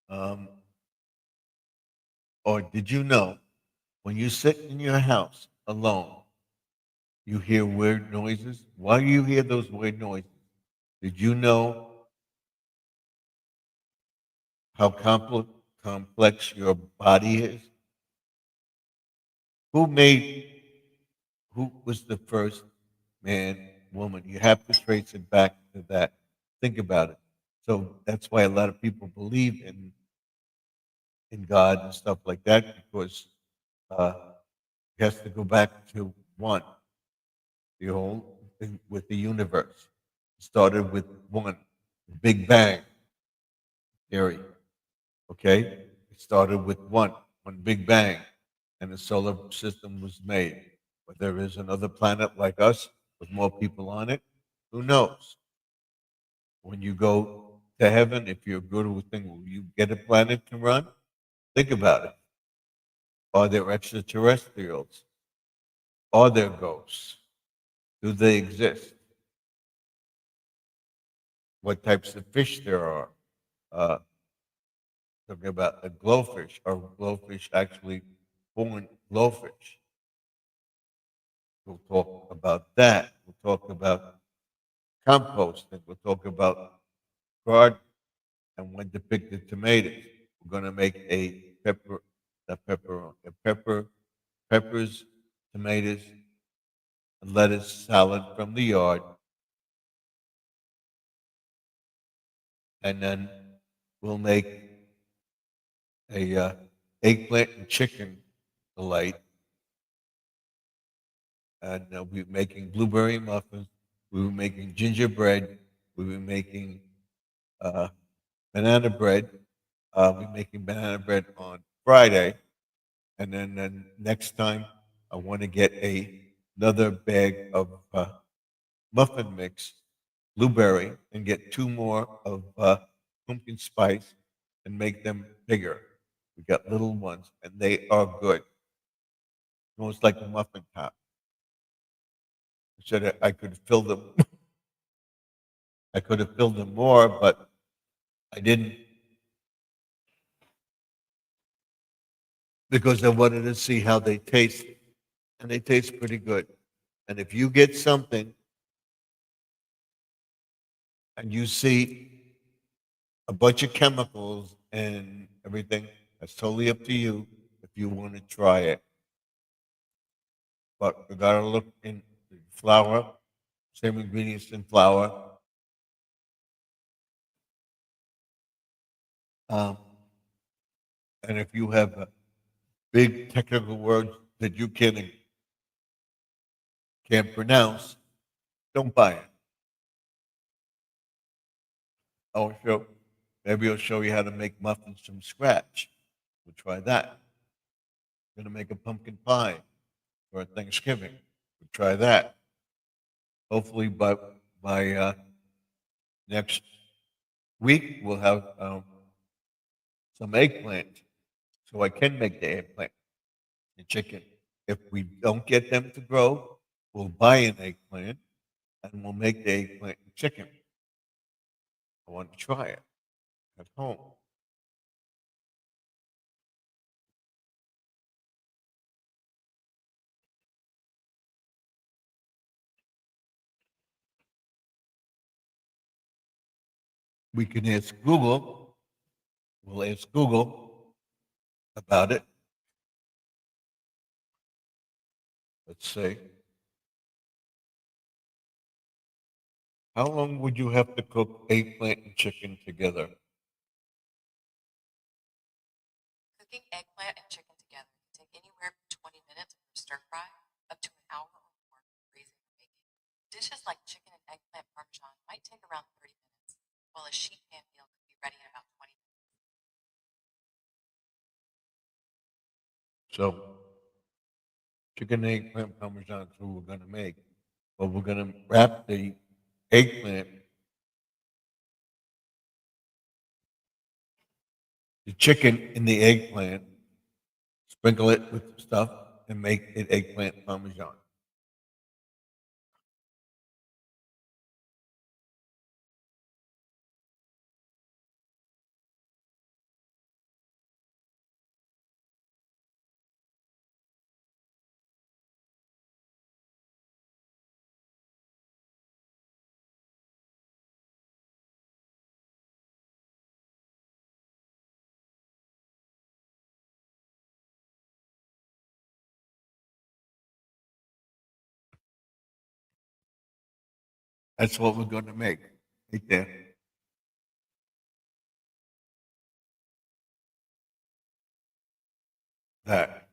Um, or did you know when you sit in your house alone, you hear weird noises? Why do you hear those weird noises? Did you know how complex your body is? Who made, who was the first man woman. You have to trace it back to that. Think about it. So that's why a lot of people believe in God and stuff like that, because uh, it has to go back to one, the whole thing with the universe. It started with one, the Big Bang theory. Okay, it started with one Big Bang, and the solar system was made. But there is another planet like us with more people on it. Who knows? When you go to heaven, if you're good with things, will you get a planet to run? Think about it. Are there extraterrestrials? Are there ghosts? Do they exist? What types of fish there are? Uh, Talking about a glowfish. Are glowfish actually born glowfish? We'll talk about that. We'll talk about composting. We'll talk about garden and when to pick the tomatoes. We're going to make a peppers, tomatoes, and lettuce salad from the yard. And then we'll make a eggplant and chicken delight. And we're making blueberry muffins. We were making gingerbread. We were making uh, banana bread. We're making banana bread on Friday. And then next time, I want to get another bag of muffin mix, blueberry, and get two more of pumpkin spice and make them bigger. We got little ones, and they are good. Almost like a muffin top. I said I could fill them. I could have filled them more, but I didn't because I wanted to see how they taste, and they taste pretty good. And if you get something and you see a bunch of chemicals and everything, that's totally up to you if you want to try it. But you gotta look in flour, same ingredients in flour. Um, and if you have big technical words that you can't pronounce, don't buy it. I'll show, maybe I'll show you how to make muffins from scratch. We'll try that. We're gonna make a pumpkin pie for Thanksgiving. We'll try that. Hopefully by next week we'll have some eggplant, so I can make the eggplant and chicken. If we don't get them to grow, we'll buy an eggplant and we'll make the eggplant and chicken. I want to try it at home. We can ask Google. We'll ask Google about it. Let's see. How long would you have to cook eggplant and chicken together? Cooking eggplant and chicken together can take anywhere from 20 minutes for stir fry up to an hour or more for braising or baking. Dishes like chicken and eggplant parmesan might take around 30 minutes, while a sheet pan meal could be ready in about 20 minutes. So, chicken and eggplant parmesan is what we're going to make. But we're going to wrap the eggplant, the chicken in the eggplant, sprinkle it with stuff, and make it eggplant parmesan. That's what we're going to make right there. That.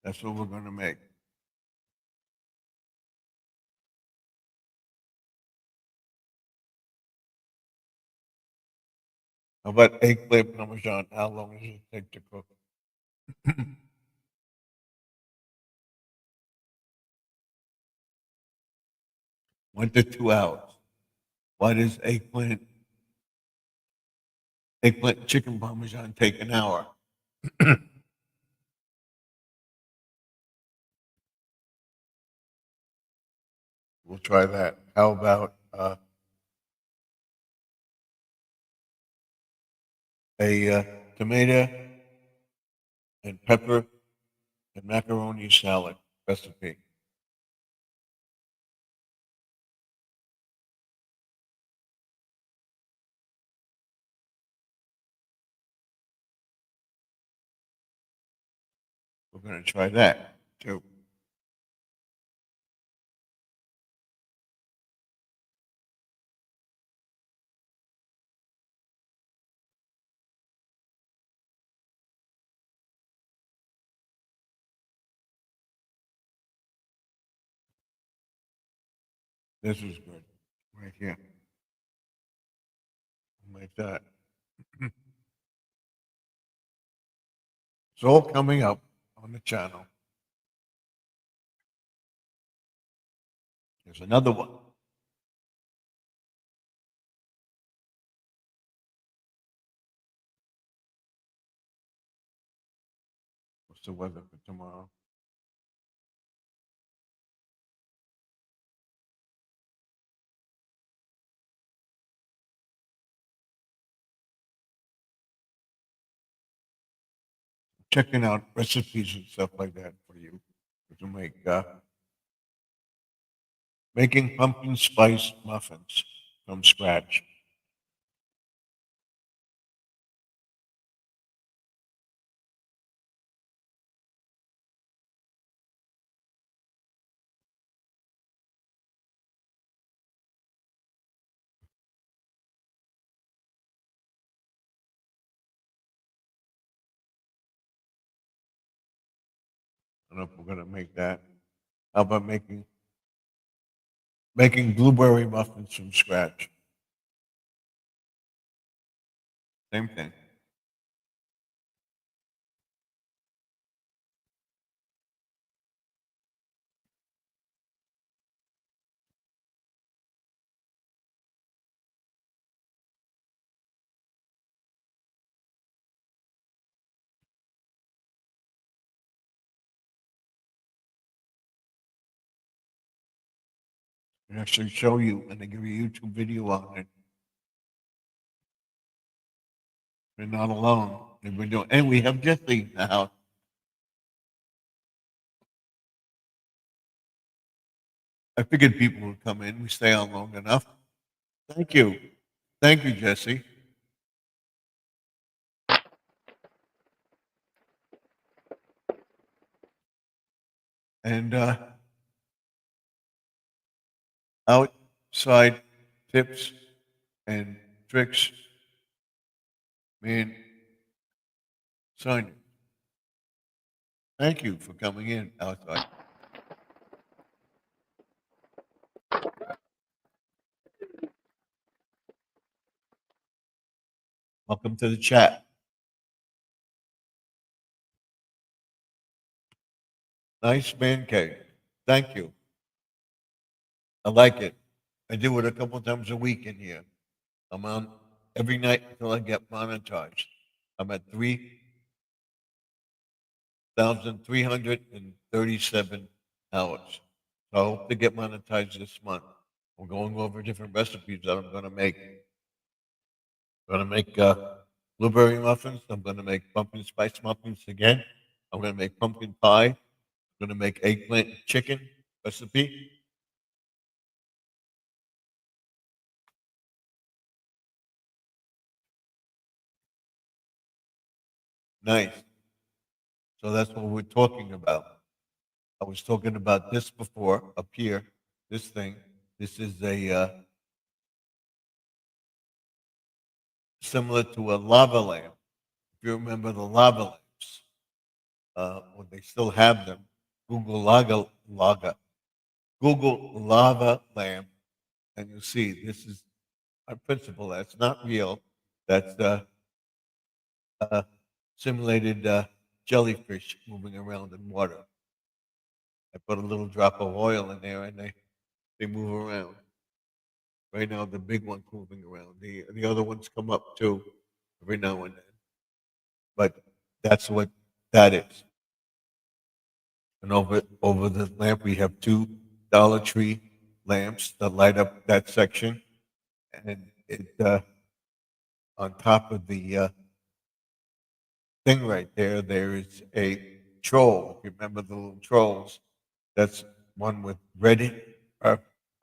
That's what we're going to make. How about eggplant parmesan? How long does it take to cook? 1 to 2 hours. Why does eggplant chicken parmesan take an hour? We'll try that. How about a tomato and pepper and macaroni salad recipe? We're going to try that too. This is good. Right here. Like that. It's all coming up on the channel. There's another one. What's the weather for tomorrow? Checking out recipes and stuff like that for you to make. Making pumpkin spice muffins from scratch. I don't know if we're gonna make that. How about making blueberry muffins from scratch? Same thing. I actually show you and I give you a YouTube video on it. We're not alone. And we have Jesse in the house. I figured people would come in. We stay on long enough. Thank you. Thank you, Jesse. And outside tips and tricks, man, Sonia, thank you for coming in outside. Welcome to the chat. Nice man cave. Thank you. I like it. I do it a couple times a week in here. I'm on every night until I get monetized. I'm at 3,337 hours. So I hope to get monetized this month. We're going over different recipes that I'm going to make. I'm going to make blueberry muffins. I'm going to make pumpkin spice muffins again. I'm going to make pumpkin pie. I'm going to make eggplant chicken recipe. Nice. So that's what we're talking about. I was talking about this before up here, this thing. This is a similar to a lava lamp. If you remember the lava lamps, when they still have them, Google Google lava lamp, and you'll see this is a principle. That's not real. That's simulated jellyfish moving around in water. I put a little drop of oil in there, and they move around. Right now, the big one's moving around. The other ones come up too, every now and then. But that's what that is. And over the lamp, we have two Dollar Tree lamps that light up that section, and it on top of the thing right there, there is a troll. If you remember the little trolls, that's one with red,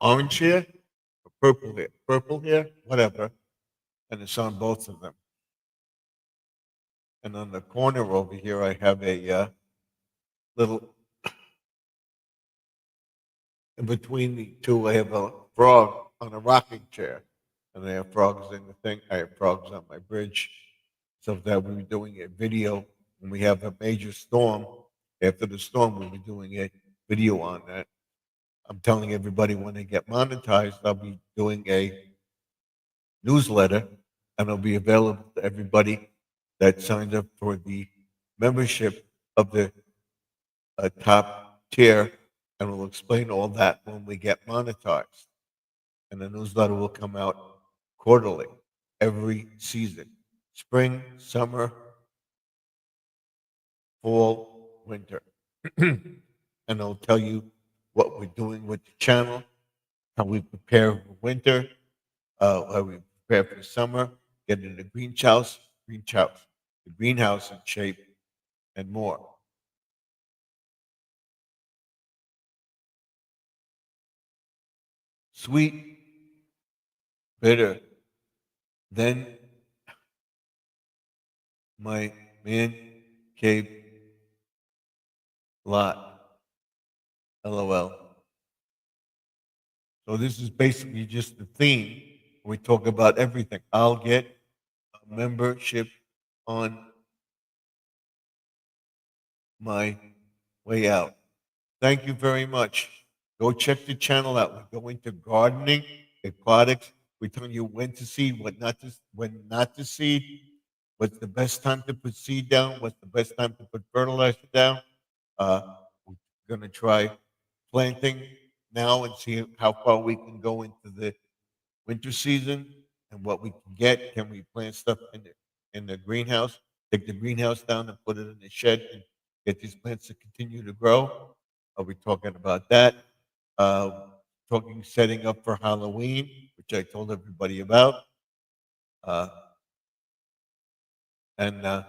orange hair, or purple hair, whatever, and it's on both of them. And on the corner over here, I have a little. In between the two, I have a frog on a rocking chair, and I have frogs in the thing. I have frogs on my bridge, so that we'll be doing a video when we have a major storm. After the storm, we'll be doing a video on that. I'm telling everybody when they get monetized, I'll be doing a newsletter, and it'll be available to everybody that signs up for the membership of the top tier, and we'll explain all that when we get monetized. And the newsletter will come out quarterly, every season, spring, summer, fall, winter. And it'll tell you what we're doing with the channel, how we prepare for winter, how we prepare for summer, getting the the greenhouse in shape, and more. Sweet, bitter. Then my man cave lot. LOL. So this is basically just the theme. We talk about everything. I'll get a membership on my way out. Thank you very much. Go check the channel out. We go into gardening, aquatics. We tell you when to seed, when not to seed, what's the best time to put seed down, what's the best time to put fertilizer down. We're going to try planting now and see how far we can go into the winter season and what we can get. Can we plant stuff in the greenhouse? Take the greenhouse down and put it in the shed and get these plants to continue to grow. Are we talking about that? Talking setting up for Halloween, which I told everybody about. Uh, and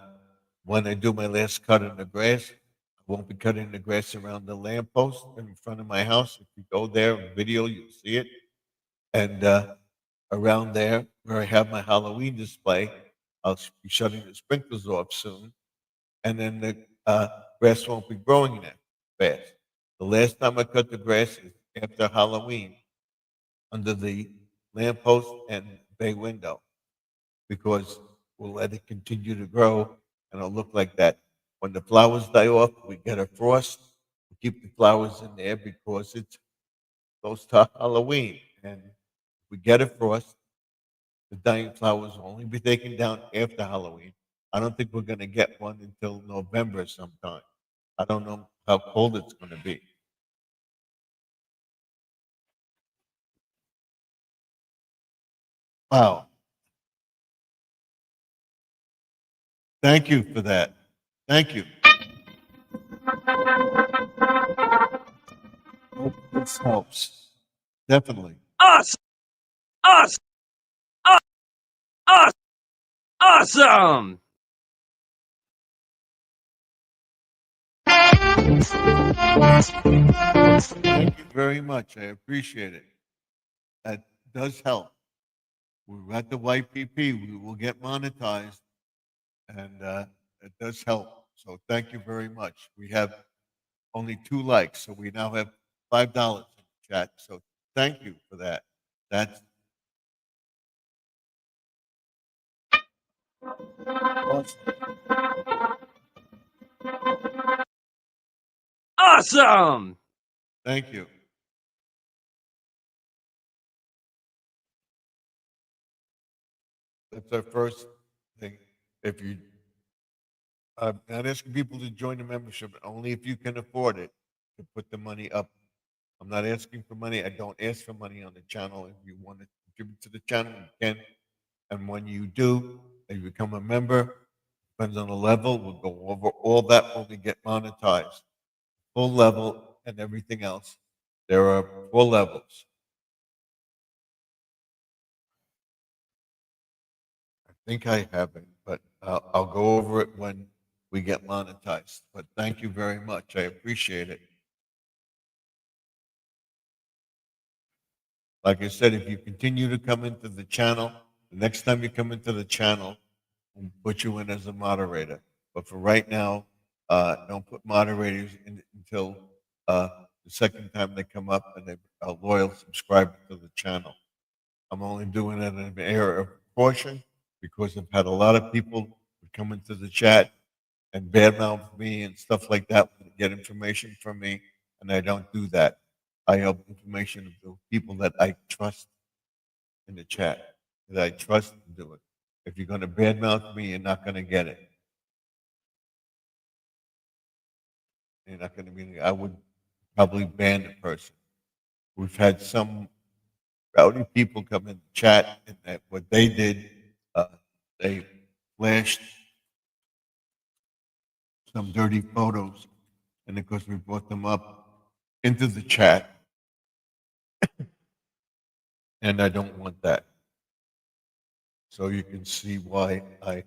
when I do my last cut in the grass, I won't be cutting the grass around the lamppost in front of my house. If you go there and video, you'll see it. And around there, where I have my Halloween display, I'll be shutting the sprinklers off soon. And then the grass won't be growing that fast. The last time I cut the grass is after Halloween under the lamppost and bay window because we'll let it continue to grow and it'll look like that. When the flowers die off, we get a frost. We keep the flowers in there because it's close to Halloween. And if we get a frost, the dying flowers will only be taken down after Halloween. I don't think we're going to get one until November sometime. I don't know how cold it's going to be. Wow. Thank you for that. Thank you. Hope this helps. Definitely. Awesome! Awesome! Awesome! Awesome! Thank you very much. I appreciate it. That does help. We're at the YPP. We will get monetized, and it does help. So thank you very much. We have only 2 likes, so we now have $5 in the chat. So thank you for that. That's awesome. Awesome! Thank you. That's our first thing. If you, I'm not asking people to join the membership, only if you can afford it, to put the money up. I'm not asking for money. I don't ask for money on the channel. If you want to contribute to the channel, you can. And when you do, and you become a member, depends on the level, we'll go over all that when we get monetized. Full level and everything else. There are 4 levels. I think I have it, but I'll go over it when we get monetized. But thank you very much. I appreciate it. Like I said, if you continue to come into the channel, the next time you come into the channel, we'll put you in as a moderator. But for right now, don't put moderators in until the second time they come up and they're a loyal subscriber to the channel. I'm only doing it in an area of caution because I've had a lot of people who come into the chat and badmouth me and stuff like that, get information from me, and I don't do that. I help information to people that I trust in the chat, that I trust to do it. If you're going to badmouth me, you're not going to get it. You're not going to be. I would probably ban the person. We've had some rowdy people come in the chat, and that what they did, they flashed some dirty photos, and of course we brought them up into the chat, and I don't want that. So you can see why I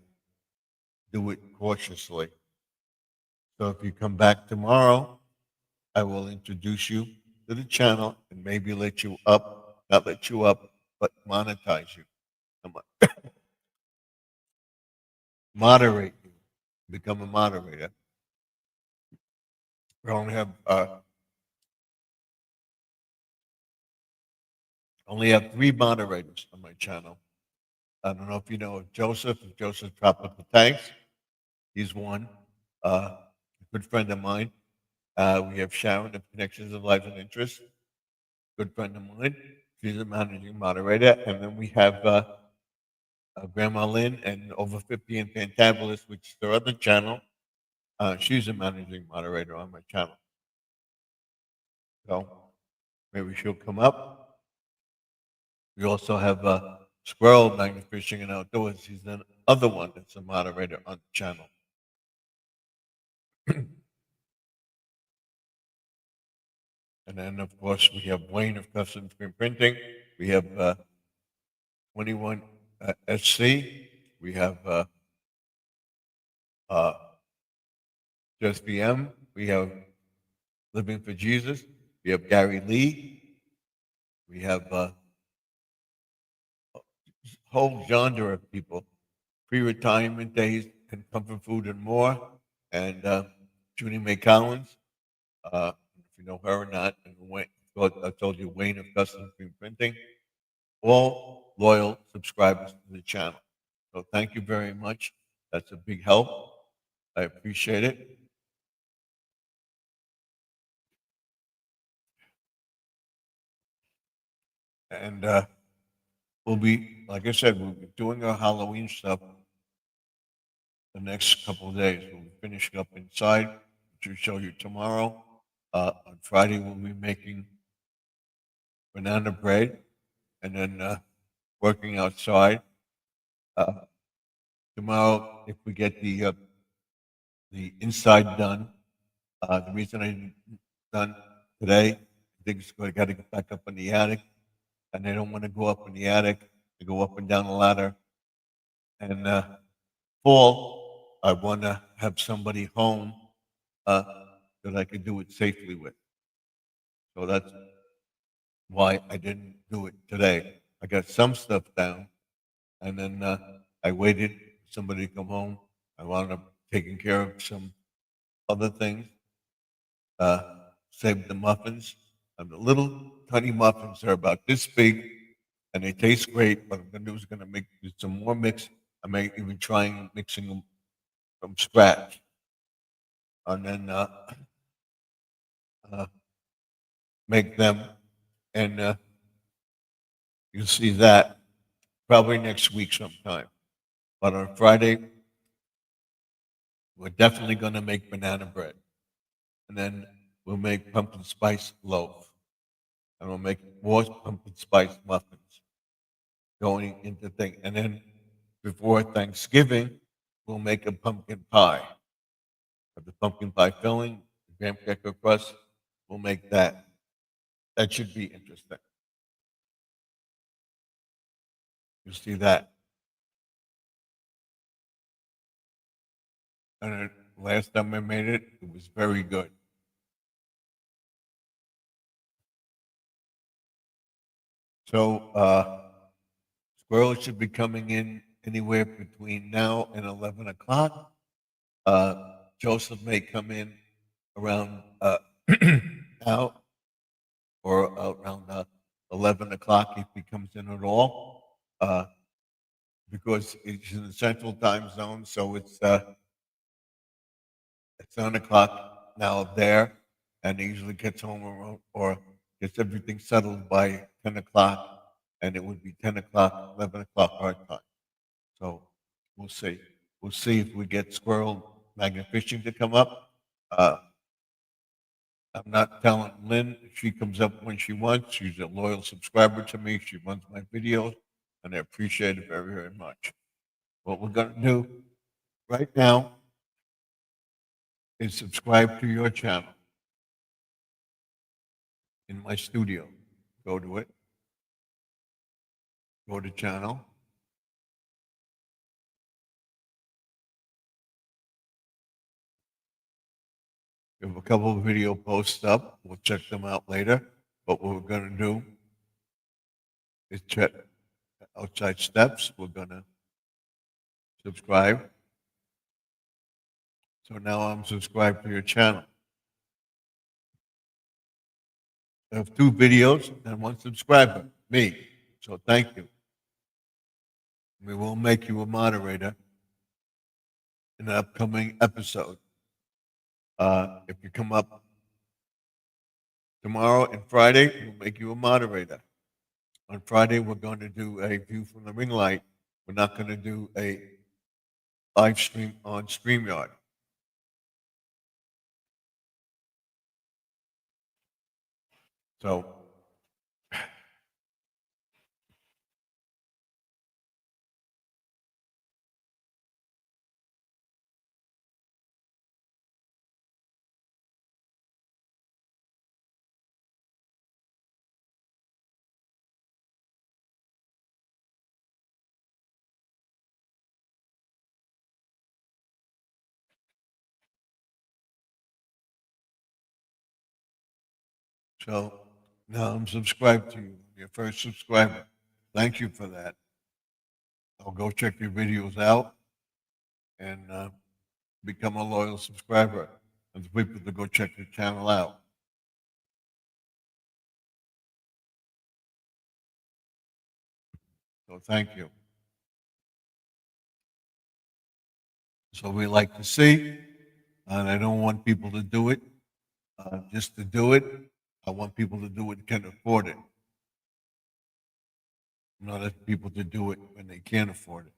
do it cautiously. So if you come back tomorrow, I will introduce you to the channel and maybe let you up, not let you up, but monetize you. Moderate you, become a moderator. We only have 3 moderators on my channel. I don't know if you know of Joseph. If Joseph Tropical Tanks, he's one. A good friend of mine. We have Sharon of Connections of Life and Interest, good friend of mine. She's a managing moderator. And then we have Grandma Lynn and Over 50 and Fantabulous, which is their other channel. She's a managing moderator on my channel. So maybe she'll come up. We also have Squirrel Magnet Fishing and Outdoors. He's the other one that's a moderator on the channel. And then, of course, we have Wayne of Custom Screen Printing. We have 21 SC. We have Just BM. We have Living for Jesus. We have Gary Lee. We have a whole genre of people. Pre-retirement days and comfort food and more. And Judy May Collins. If you know her or not, and Wayne, I told you Wayne of Custom Screen Printing. All loyal subscribers to the channel. So thank you very much. That's a big help. I appreciate it. And we'll be, like I said, we'll be doing our Halloween stuff the next couple of days. We'll be finishing up inside, which we'll show you tomorrow. On Friday, we'll be making banana bread and then working outside. Tomorrow, if we get the inside done, the reason I didn't done today, I think I got to get back up in the attic, and they don't want to go up in the attic. They go up and down the ladder. And fall, I want to have somebody home that I could do it safely with. So that's why I didn't do it today. I got some stuff down, and then I waited for somebody to come home. I wound up taking care of some other things. saved the muffins. And the little tiny muffins are about this big, and they taste great. What I'm going to do is going to make some more mix. I may even try mixing them from scratch, and then uh, make them, and you'll see that probably next week sometime. But on Friday, we're definitely going to make banana bread, and then we'll make pumpkin spice loaf, and we'll make more pumpkin spice muffins going into thing. And then before Thanksgiving, we'll make a pumpkin pie. Of the pumpkin pie filling, the graham cracker crust, we'll make that. That should be interesting. You'll see that. And last time I made it, it was very good. So squirrels should be coming in anywhere between now and 11 o'clock. Joseph may come in around now or around 11 o'clock if he comes in at all, because it's in the central time zone, so it's 9 o'clock now there, and he usually gets home around, or gets everything settled by 10 o'clock, and it would be 10 o'clock, 11 o'clock our time. So we'll see. We'll see if we get Squirrel Magnet Fishing to come up. I'm not telling Lynn. She comes up when she wants. She's a loyal subscriber to me. She runs my videos, and I appreciate it very, very much. What we're going to do right now is subscribe to your channel in my studio. Go to it. Go to channel. We have a couple of video posts up. We'll check them out later. But what we're going to do is check outside steps. We're going to subscribe. So now I'm subscribed to your channel. I have 2 videos and 1 subscriber, me. So thank you. We will make you a moderator in an upcoming episode. If you come up tomorrow and Friday, we'll make you a moderator. On Friday, we're going to do a view from the ring light. We're not going to do a live stream on StreamYard. So So now I'm subscribed to you, your first subscriber. Thank you for that. I'll go check your videos out and become a loyal subscriber. And for people to go check your channel out. So thank you. So we like to see, and I don't want people to do it just to do it. I want people to do it who can afford it. Not ask people to do it when they can't afford it.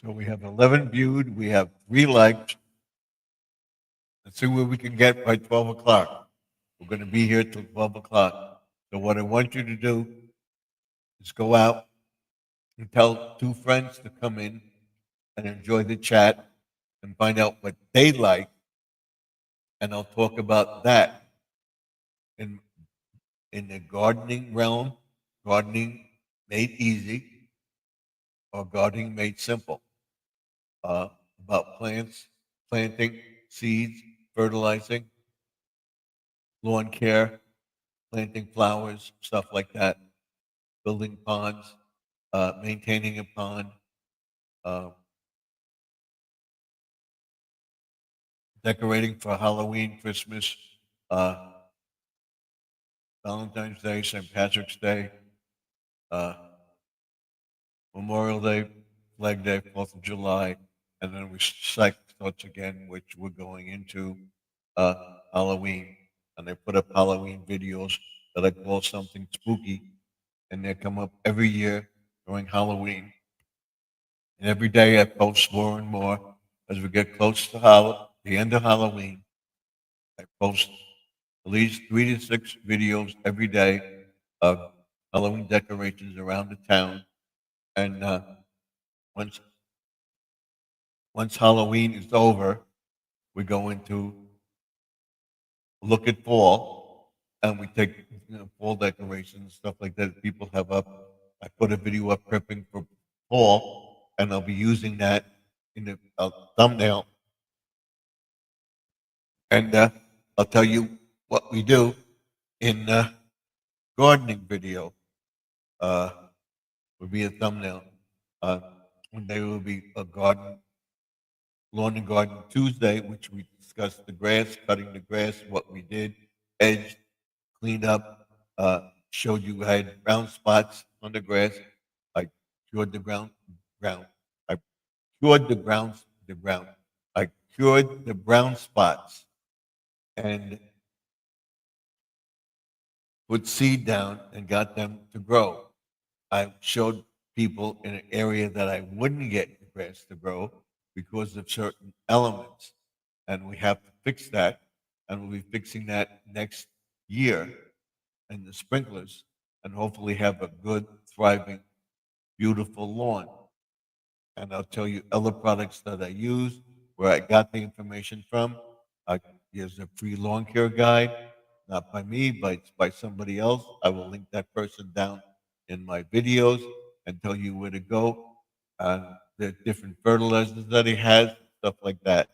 So we have 11 viewed. We have 3 likes. Let's see where we can get by 12 o'clock. We're going to be here till 12 o'clock. So what I want you to do is go out and tell 2 friends to come in and enjoy the chat and find out what they like. And I'll talk about that in the gardening realm, gardening made easy, or gardening made simple. About plants, planting, seeds, fertilizing, lawn care, planting flowers, stuff like that, building ponds, maintaining a pond, uh, decorating for Halloween, Christmas, uh, Valentine's Day, St. Patrick's Day, uh, Memorial Day, Flag Day, 4th of July, and then we starts again, which we're going into Halloween. And they put up Halloween videos that I call something spooky, and they come up every year during Halloween. And every day I post more and more as we get close to the end of Halloween. I post at least 3 to 6 videos every day of Halloween decorations around the town. And once once Halloween is over, we go into look at fall, and we take fall decorations, stuff like that people have up. I put a video up prepping for fall, and I'll be using that in the thumbnail. And I'll tell you what we do in gardening video. Will be a thumbnail. Uh, one day will be a lawn and garden Tuesday, which we discussed the grass, cutting the grass, what we did, edged, cleaned up, showed you I had brown spots on the grass. I cured the ground. I cured the ground. I cured the brown spots and put seed down and got them to grow. I showed people in an area that I wouldn't get the grass to grow because of certain elements. And we have to fix that. And we'll be fixing that next year in the sprinklers and hopefully have a good, thriving, beautiful lawn. And I'll tell you other products that I use, where I got the information from. Here's a free lawn care guide, not by me, but it's by somebody else. I will link that person down in my videos and tell you where to go. The different fertilizers that he has, stuff like that.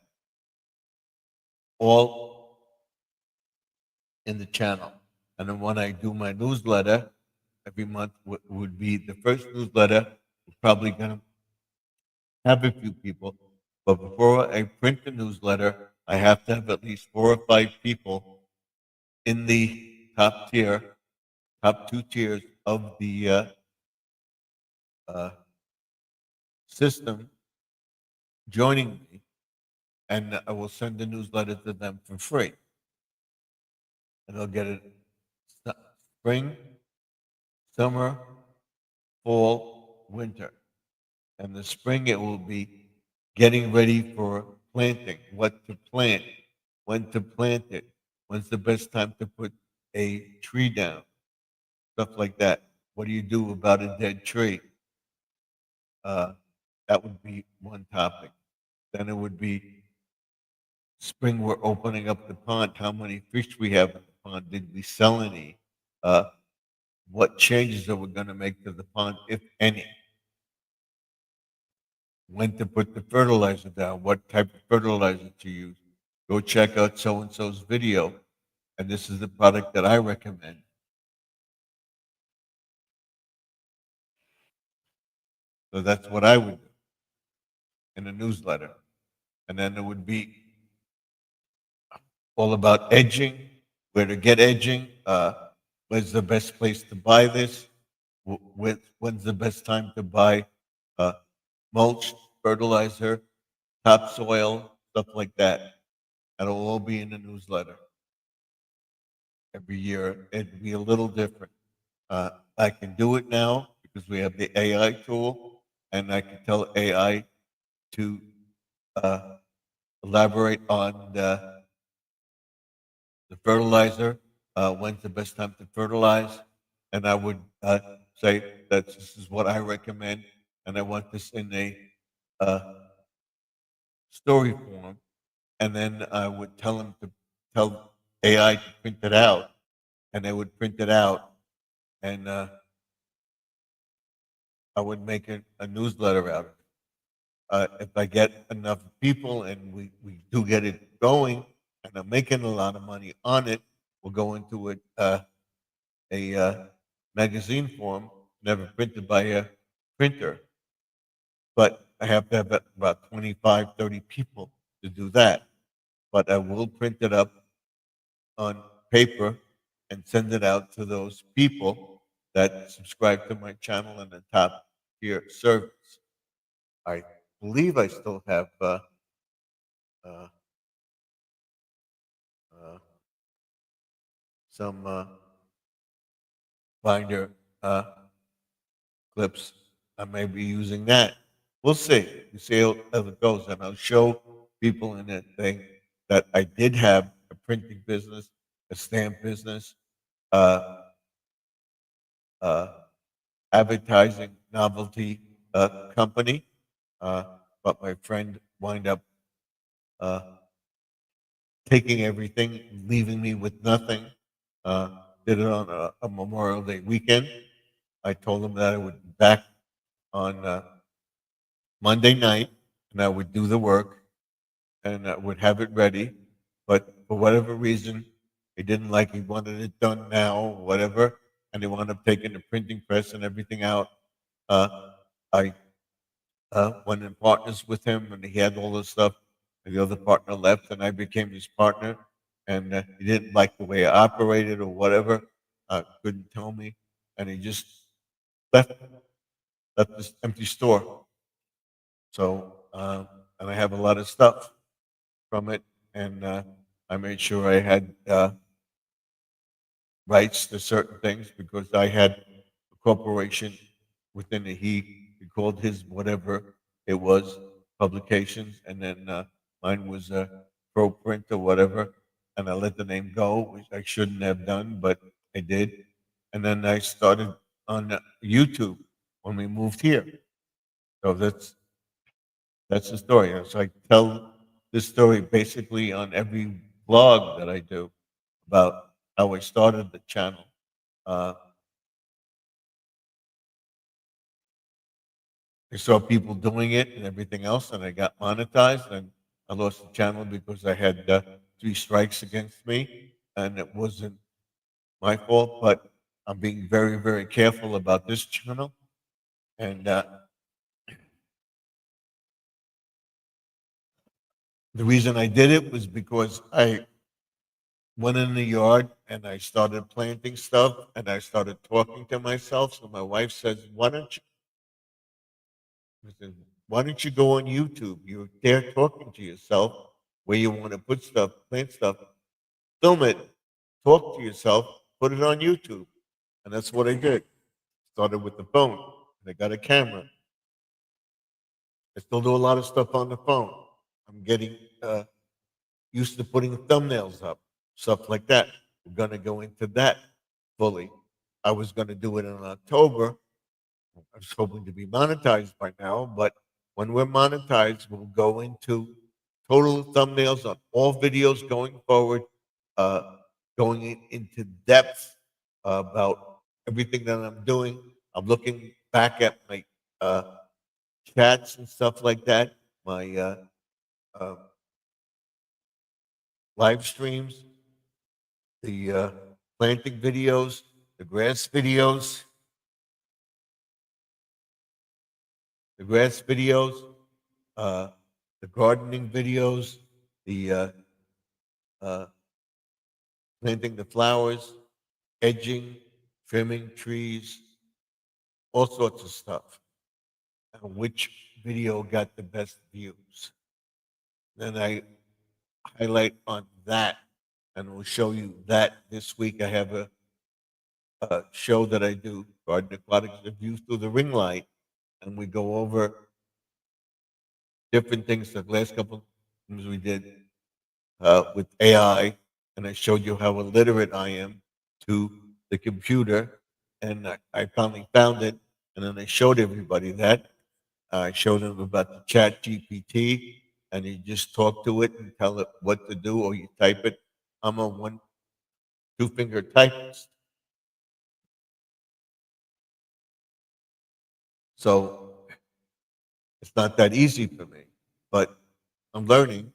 All in the channel. And then when I do my newsletter, every month would be the first newsletter. We're probably going to have a few people, but before I print the newsletter, I have to have at least 4 or 5 people in the top 2 tiers of the uh, system joining me, and I will send the newsletter to them for free. And they'll get it spring, summer, fall, winter. And the spring, it will be getting ready for planting, what to plant, when to plant it, when's the best time to put a tree down, stuff like that. What do you do about a dead tree? That would be one topic. Then it would be spring, we're opening up the pond. How many fish we have in the pond? Did we sell any? What changes are we going to make to the pond, if any? When to put the fertilizer down, what type of fertilizer to use. Go check out so and so's video, and this is the product that I recommend. So that's what I would do in a newsletter. And then it would be all about edging, where to get edging, where's the best place to buy this, when's the best time to buy mulch, fertilizer, topsoil, stuff like that. That'll all be in the newsletter. Every year, it'd be a little different. I can do it now because we have the AI tool, and I can tell AI to elaborate on the fertilizer, when's the best time to fertilize, and I would say that this is what I recommend, and I want this in a story form, and then I would tell them to tell AI to print it out, and they would print it out, and I would make a newsletter out of it. If I get enough people and we do get it going, and I'm making a lot of money on it, we'll go into it a magazine form, never printed by a printer. But I have to have about 25, 30 people to do that. But I will print it up on paper and send it out to those people that subscribe to my channel and the top tier service. I believe I still have uh, uh, some binder clips. I may be using that. We'll see. We see how it goes, and I'll show people in that thing that I did have a printing business, a stamp business, uh, uh, advertising novelty company. Uh, but my friend wound up uh, taking everything, leaving me with nothing. Uh, did it on a Memorial Day weekend. I told him that I would be back on Monday night and I would do the work and I would have it ready. But for whatever reason, he didn't like. He wanted it done now, or whatever, and they wound up taking the printing press and everything out. Uh, I went in partners with him, and he had all this stuff. And the other partner left, and I became his partner. And he didn't like the way I operated or whatever. Couldn't tell me, and he just left left this empty store. So, and I have a lot of stuff from it, and I made sure I had rights to certain things because I had a corporation within the he called his whatever it was publications, and then mine was Pro Print or whatever, and I let the name go, which I shouldn't have done, but I did, and then I started on YouTube when we moved here. So that's the story. So I tell this story basically on every vlog that I do about how I started the channel. Uh, I saw people doing it and everything else, and I got monetized, and I lost the channel because I had 3 strikes against me, and it wasn't my fault, but I'm being very, very careful about this channel. And the reason I did it was because I went in the yard and I started planting stuff and I started talking to myself. So my wife says, I said, why don't you go on YouTube? You're there talking to yourself where you want to put stuff, plant stuff, film it, talk to yourself, put it on YouTube. And that's what I did. Started with the phone. And I got a camera. I still do a lot of stuff on the phone. I'm getting used to putting thumbnails up, stuff like that. We're going to go into that fully. I was going to do it in October. I was hoping to be monetized by now, but when we're monetized, we'll go into total thumbnails on all videos going forward, uh, going into depth about everything that I'm doing. I'm looking back at my uh, chats and stuff like that, my uh, live streams, the planting videos, the grass videos, the grass videos, uh, the gardening videos, the uh, planting the flowers, edging, trimming trees, all sorts of stuff, and which video got the best views. Then I highlight on that, and we'll show you that this week. I have a show that I do, Garden Aquatics, a view through the ring light, and we go over different things. The last couple of things we did with AI, and I showed you how illiterate I am to the computer, and I finally found it, and then I showed everybody that. I showed them about the Chat GPT, and you just talk to it and tell it what to do, or you type it. I'm a 2-finger typist, so it's not that easy for me, but I'm learning,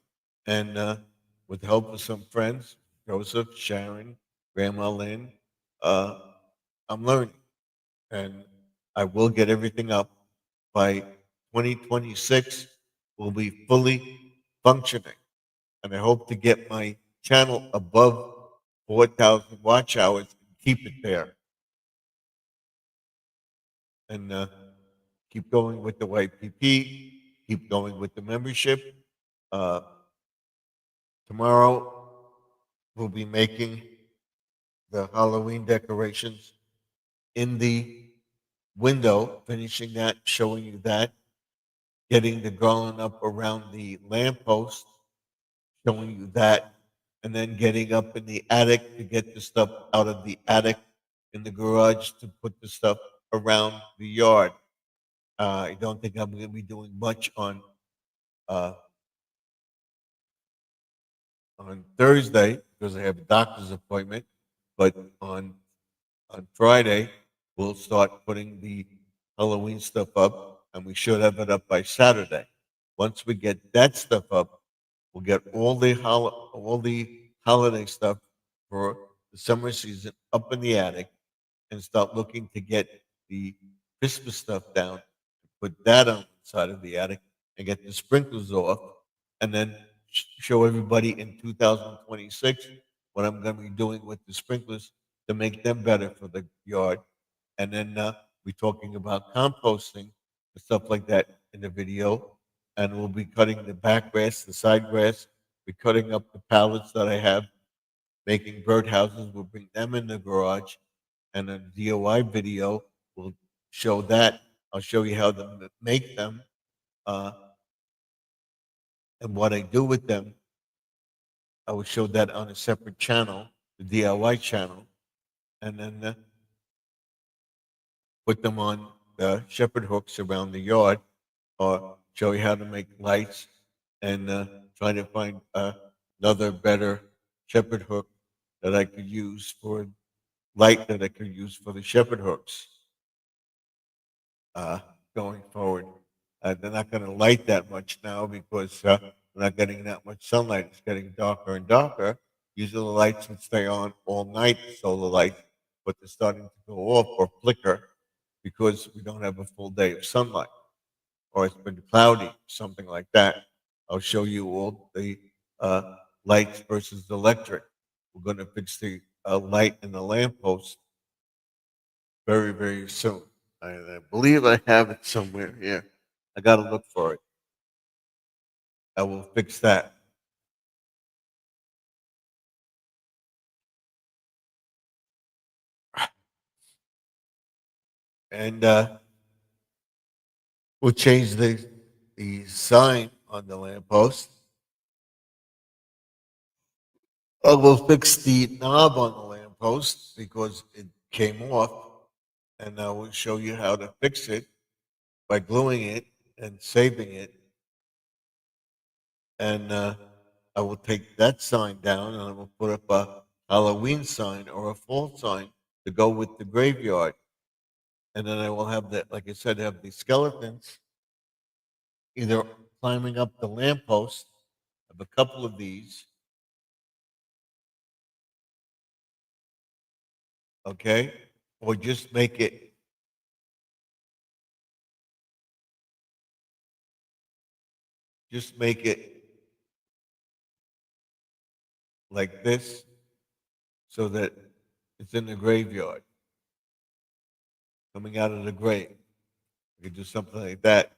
and with the help of some friends, Joseph, Sharon, Grandma Lynn, uh, I'm learning, and I will get everything up by 2026. Will be fully functioning, and I hope to get my channel above 4,000 watch hours and keep it there, and keep going with the YPP, keep going with the membership. Uh, Tomorrow we'll be making the Halloween decorations in the window, finishing that, showing you that, getting the garland up around the lamppost, showing you that, and then getting up in the attic to get the stuff out of the attic in the garage to put the stuff around the yard. I don't think I'm going to be doing much uh, on Thursday because I have a doctor's appointment, but on Friday we'll start putting the Halloween stuff up, and we should have it up by Saturday. Once we get that stuff up, we'll get all the holiday stuff for the summer season up in the attic, and start looking to get the Christmas stuff down, put that on the side of the attic, and get the sprinklers off, and then show everybody in 2026 what I'm going to be doing with the sprinklers to make them better for the yard. And then we're talking about composting and stuff like that in the video. And we'll be cutting the back grass, the side grass. We're cutting up the pallets that I have, making birdhouses. We'll bring them in the garage. And a DIY video will show that. I'll show you how to make them uh, and what I do with them. I will show that on a separate channel, the DIY channel. And then put them on the shepherd hooks around the yard, or show you how to make lights, and try to find another better shepherd hook that I could use for light that I could use for the shepherd hooks uh, going forward. They're not going to light that much now because we're not getting that much sunlight. It's getting darker and darker. Usually the lights would stay on all night, solar lights, but they're starting to go off or flicker because we don't have a full day of sunlight, or it's been cloudy, something like that. I'll show you all the lights versus the electric. We're going to fix the light in the lamppost very, very soon. I believe I have it somewhere here. I got to look for it. I will fix that. And we'll change the sign on the lamppost. We'll fix the knob on the lamppost because it came off, and I will show you how to fix it by gluing it and saving it. And I will take that sign down, and I will put up a Halloween sign or a fall sign to go with the graveyard. And then I will have the, like I said, have the skeletons either climbing up the lamppost. I have a couple of these, okay, or just make it like this so that it's in the graveyard, coming out of the grave. You could do something like that.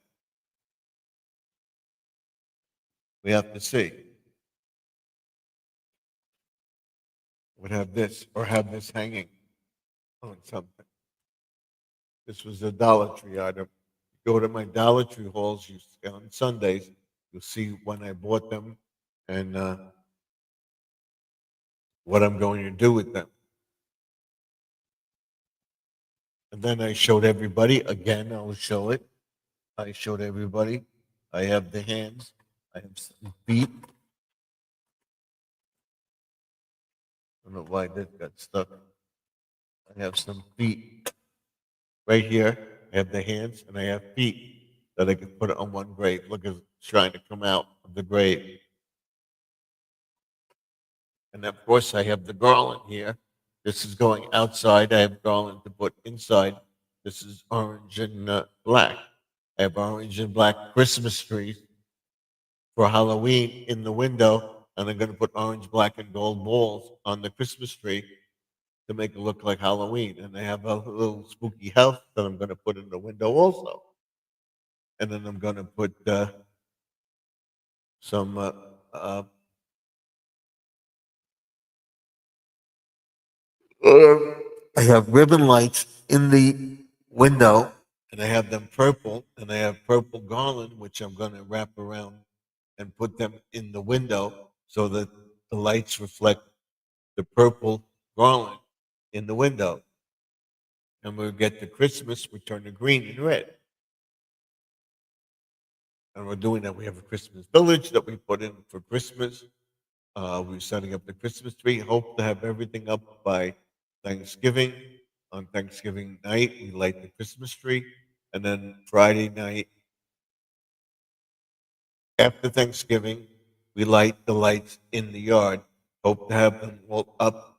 We have to see. Would have this or have this hanging on something. This was a Dollar Tree item. Go to my Dollar Tree hauls on Sundays. You'll see when I bought them and what I'm going to do with them. And then I showed everybody, again, I'll show it. I showed everybody. I have the hands. I have some feet. I don't know why this got stuck. I have some feet. Right here, I have the hands and I have feet that I can put on one grave. Look, it's trying to come out of the grave. And of course, I have the garland here This is going outside. I have garland to put inside. This is orange and black. I have orange and black Christmas trees for Halloween in the window, and I'm going to put orange, black, and gold balls on the Christmas tree to make it look like Halloween. And I have a little spooky house that I'm going to put in the window also. And then I'm going to put some. I have ribbon lights in the window, and I have them purple, and I have purple garland, which I'm going to wrap around and put them in the window so that the lights reflect the purple garland in the window. And we'll get to Christmas, we turn to green and red. And we're doing that. We have a Christmas village that we put in for Christmas. We're setting up the Christmas tree. Hope to have everything up by Thanksgiving. On Thanksgiving night, we light the Christmas tree. And then Friday night, after Thanksgiving, we light the lights in the yard. Hope to have them all up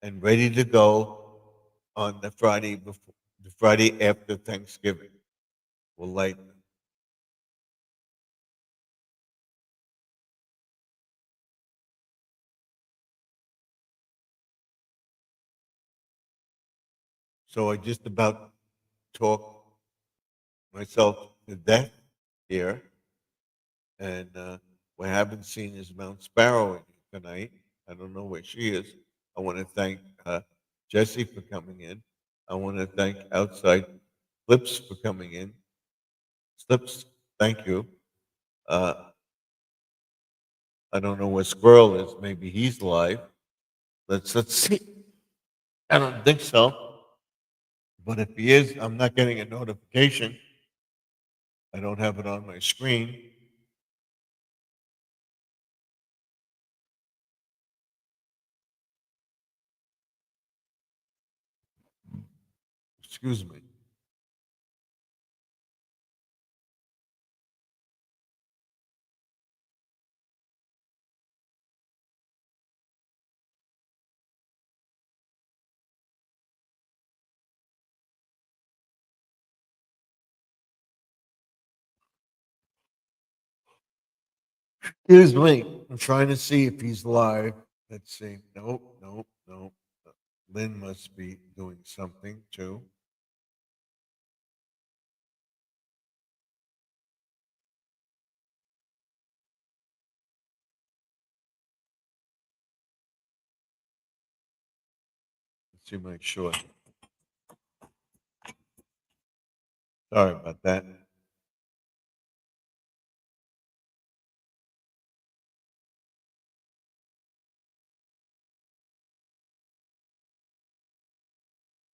and ready to go on the Friday before, the Friday after Thanksgiving. We'll light them. So I just about talked myself to death here, and what I haven't seen is Mount Sparrow tonight. I don't know where she is. I want to thank Jesse for coming in. I want to thank Outside Flips for coming in. Slips, thank you. Uh, I don't know where Squirrel is. Maybe he's live. Let's see. I don't think so. But if he is, I'm not getting a notification. I don't have it on my screen. Excuse me. Excuse me. I'm trying to see if he's live. Let's see. Nope, nope, nope. Lynn must be doing something too. Let's see, make sure. Sorry about that.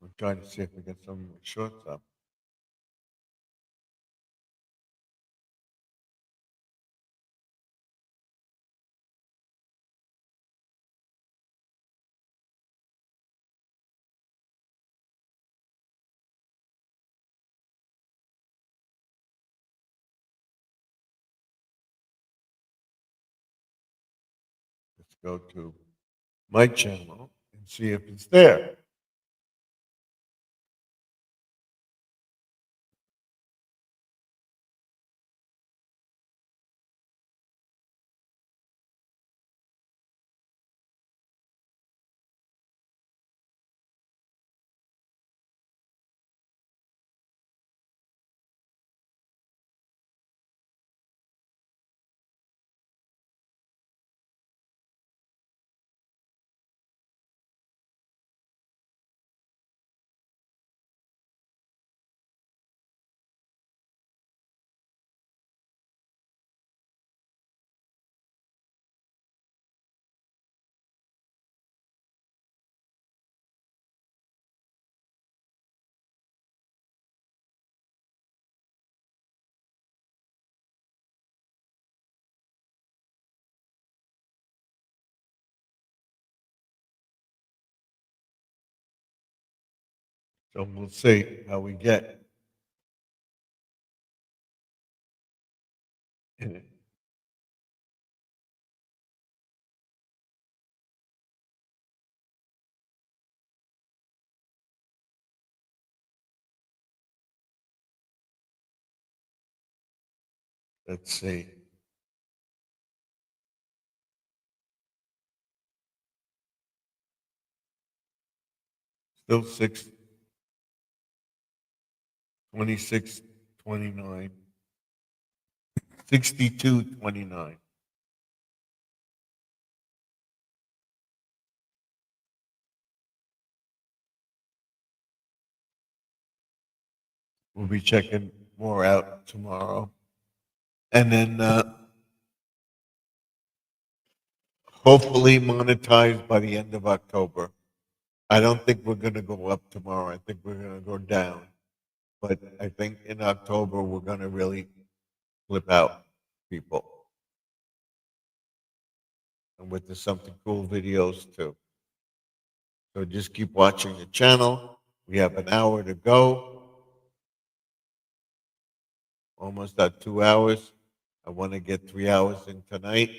I'm trying to see if we get some of my shorts up. Let's go to my channel and see if it's there. So we'll see how we get. Let's see. Still 26, 29. 62, 29. We'll be checking more out tomorrow. And then hopefully monetized by the end of October. I don't think we're going to go up tomorrow. I think we're going to go down. But I think in October, we're going to really flip out people. And with the something cool videos too. So just keep watching the channel. We have an hour to go. Almost at 2 hours. I want to get 3 hours in tonight.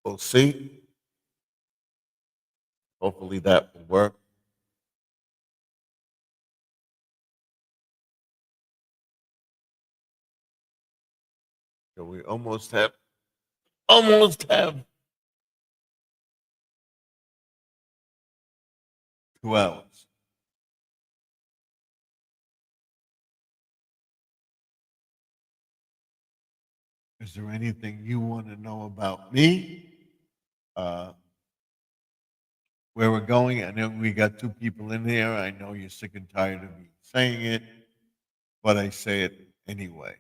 We'll see. Hopefully that will work. So we almost have 2 hours. Is there anything you want to know about me? Where we're going? I know we got 2 people in here. I know you're sick and tired of me saying it, but I say it anyway.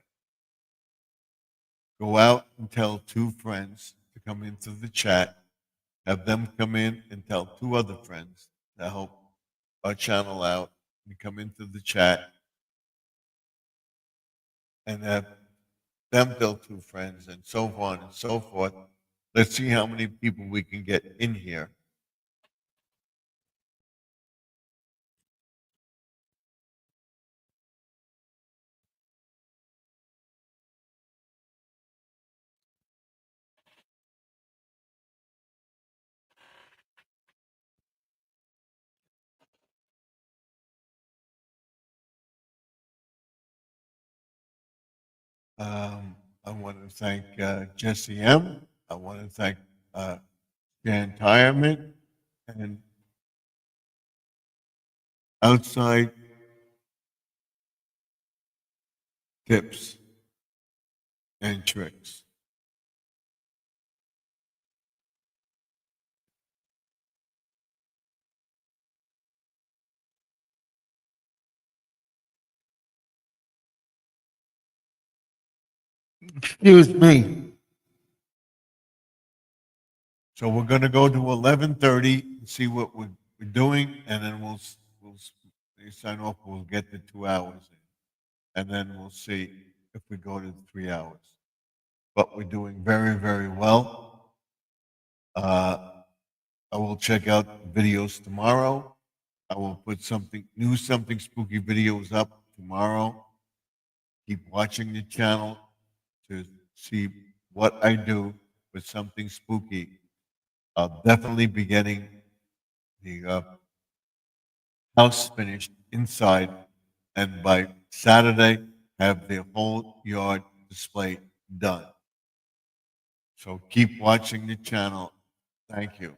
Go out and tell 2 friends to come into the chat. Have them come in and tell 2 other friends to help our channel out and come into the chat and have them tell 2 friends and so on and so forth. Let's see how many people we can get in here. I want to thank Jesse M. I want to thank Jan Tyerman and Outside Tips and Tricks. Excuse me. So we're going to go to 11:30 and see what we're doing, and then we'll sign off. We'll get the 2 hours in, and then we'll see if we go to 3 hours. But we're doing very, very well. I will check out videos tomorrow. I will put something spooky videos up tomorrow. Keep watching the channel to see what I do with something spooky. I'll definitely be getting the house finished inside, and by Saturday, have the whole yard display done. So keep watching the channel. Thank you.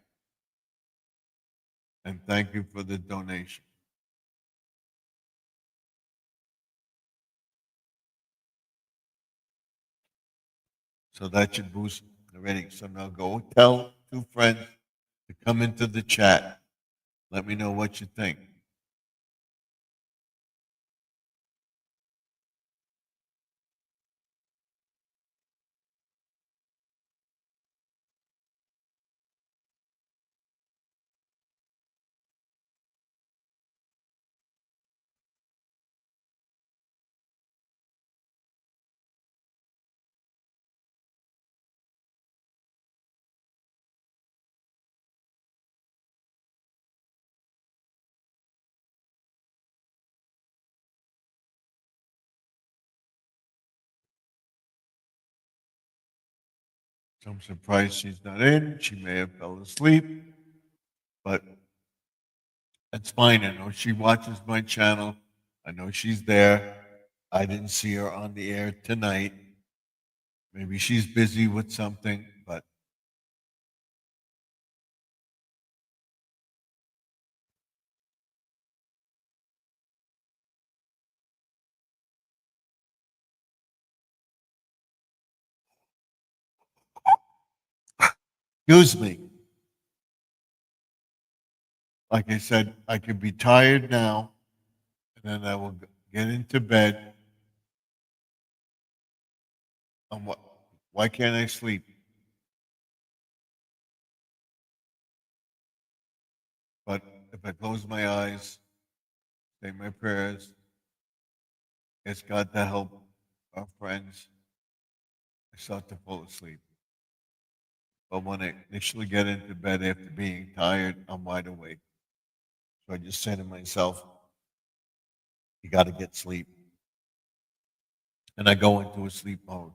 And thank you for the donation. So that should boost the ratings. So now go tell 2 friends to come into the chat. Let me know what you think. So I'm surprised she's not in. She may have fell asleep, but that's fine. I know she watches my channel. I know she's there. I didn't see her on the air tonight. Maybe she's busy with something, but excuse me. Like I said, I could be tired now, and then I will get into bed. Why can't I sleep? But if I close my eyes, say my prayers, ask God to help our friends, I start to fall asleep. But when I initially get into bed after being tired, I'm wide awake. So I just say to myself, you got to get sleep. And I go into a sleep mode.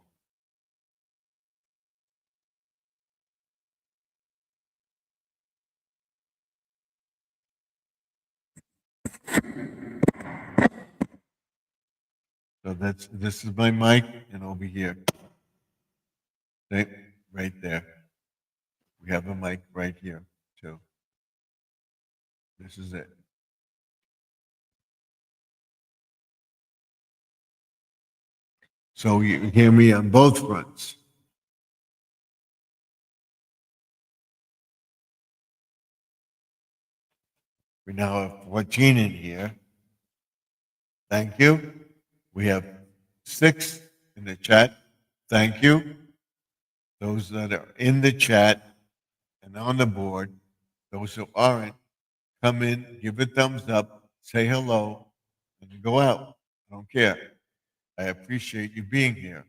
So this is my mic, and over here, right there. We have a mic right here too. This is it. So you hear me on both fronts. We now have 14 in here. Thank you. We have 6 in the chat. Thank you. Those that are in the chat and on the board, those who aren't, come in, give a thumbs up, say hello, and go out. I don't care. I appreciate you being here.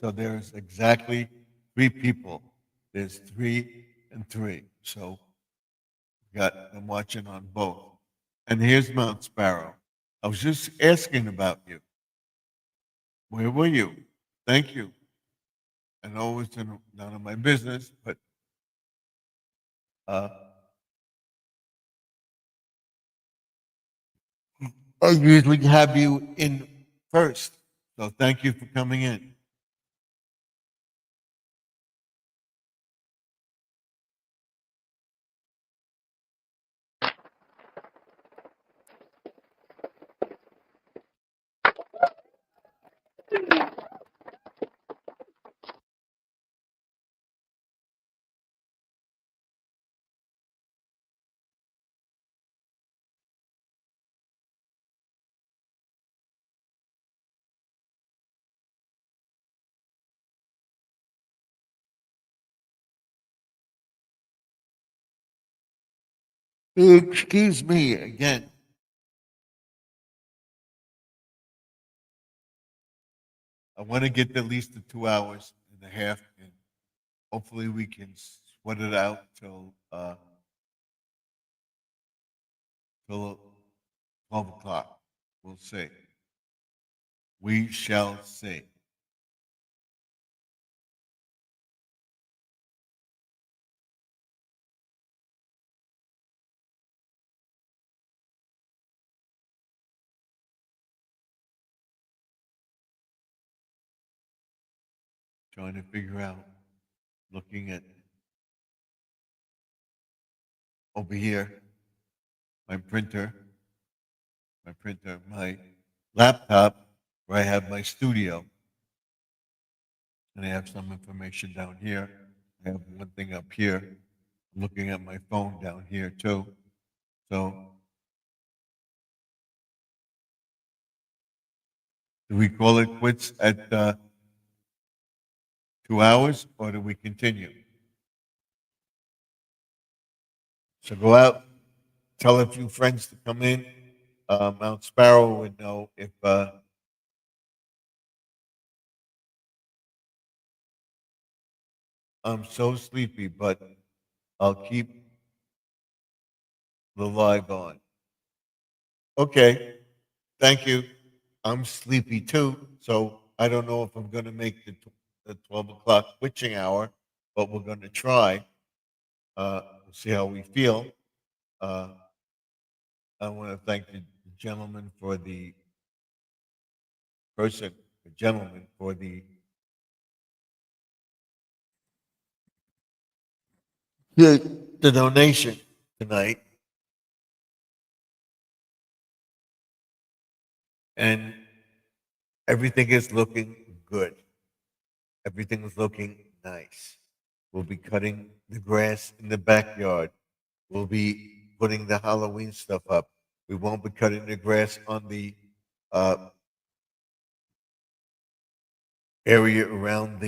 So there's exactly 3 people. There's 3 and 3. So we got them watching on both. And here's Mount Sparrow. I was just asking about you. Where were you? Thank you. I know it's none of my business, but I usually have you in first. So thank you for coming in. Excuse me again. I want to get at least the 2.5 hours, and hopefully we can sweat it out till 12 o'clock. We'll see. We shall see. Trying to figure out, looking at over here, my printer, my laptop, where I have my studio. And I have some information down here. I have one thing up here. I'm looking at my phone down here too. So do we call it quits at 2 hours, or do we continue? So go out, tell a few friends to come in. Mount Sparrow would know if I'm so sleepy, but I'll keep the live on. Okay, thank you. I'm sleepy too, so I don't know if I'm going to make the 12 o'clock witching hour, but we're going to try. We'll see how we feel. Uh, I want to thank the gentleman for the donation tonight. And everything is looking good. Everything is looking nice. We'll be cutting the grass in the backyard. We'll be putting the Halloween stuff up. We won't be cutting the grass on the uh, area around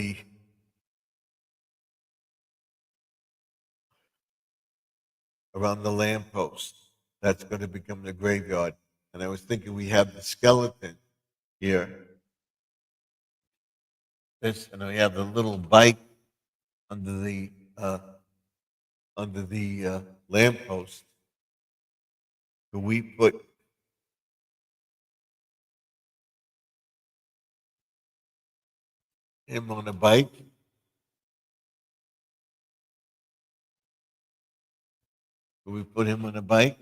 the lamppost. That's going to become the graveyard. And I was thinking we have the skeleton here. This, and we have the little bike under the uh, lamppost. So we put him on a bike. Do we put him on a bike?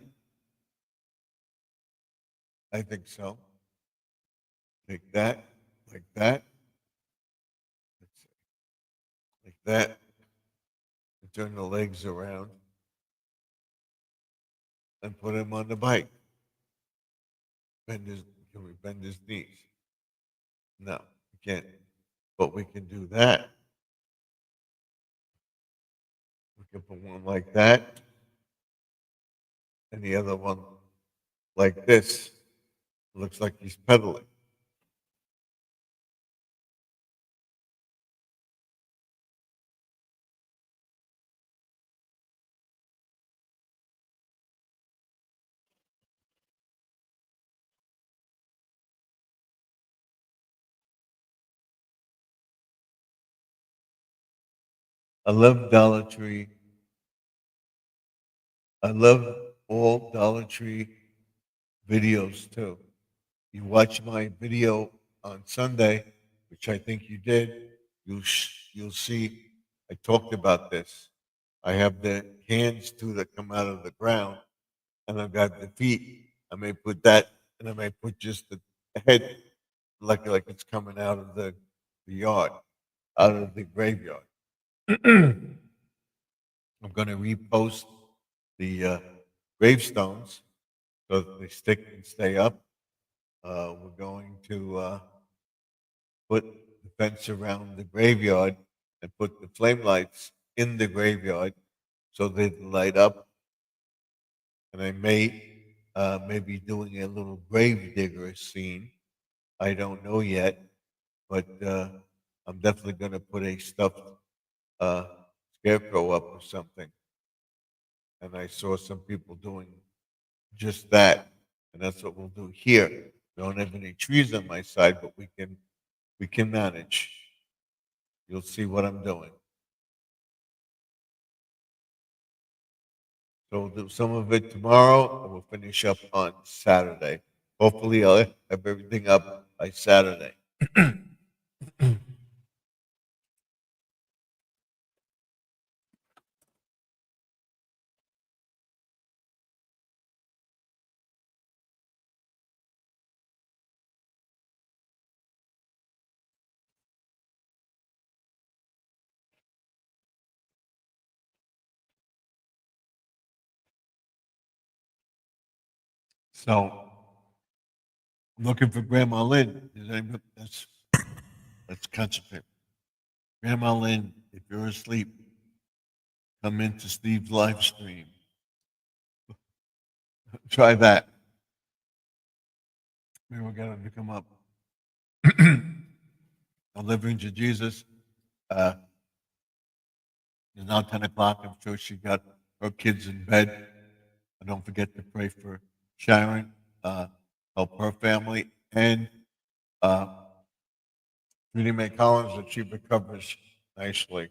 I think so. Like that, like that. Let's see. Like that. And turn the legs around and put him on the bike. Can we bend his knees? No, we can't. But we can do that. We can put one like that and the other one like this. Looks like he's pedaling. I love Dollar Tree. I love all Dollar Tree videos too. You watch my video on Sunday, which I think you did. You'll see I talked about this. I have the hands too that come out of the ground, and I've got the feet. I may put that, and I may put just the head, like it's coming out of the yard, out of the graveyard. I'm going to repost the gravestones so that they stick and stay up. We're going to put the fence around the graveyard and put the flame lights in the graveyard so they light up. And I may be doing a little grave digger scene. I don't know yet, but I'm definitely going to put a stuffed uh, scarecrow up or something. And I saw some people doing just that, and that's what we'll do here. We don't have any trees on my side, but we can manage. You'll see what I'm doing. So we'll do some of it tomorrow, and we'll finish up on Saturday. Hopefully, I'll have everything up by Saturday. So, I'm looking for Grandma Lynn. Let's concentrate. Grandma Lynn, if you're asleep, come into Steve's live stream. Try that. Maybe we'll get him to come up. Delivering to Jesus. Uh, it's now 10 o'clock. I'm sure she got her kids in bed. And don't forget to pray for Sharon, help her family, and uh, Judy May Collins that she recovers nicely.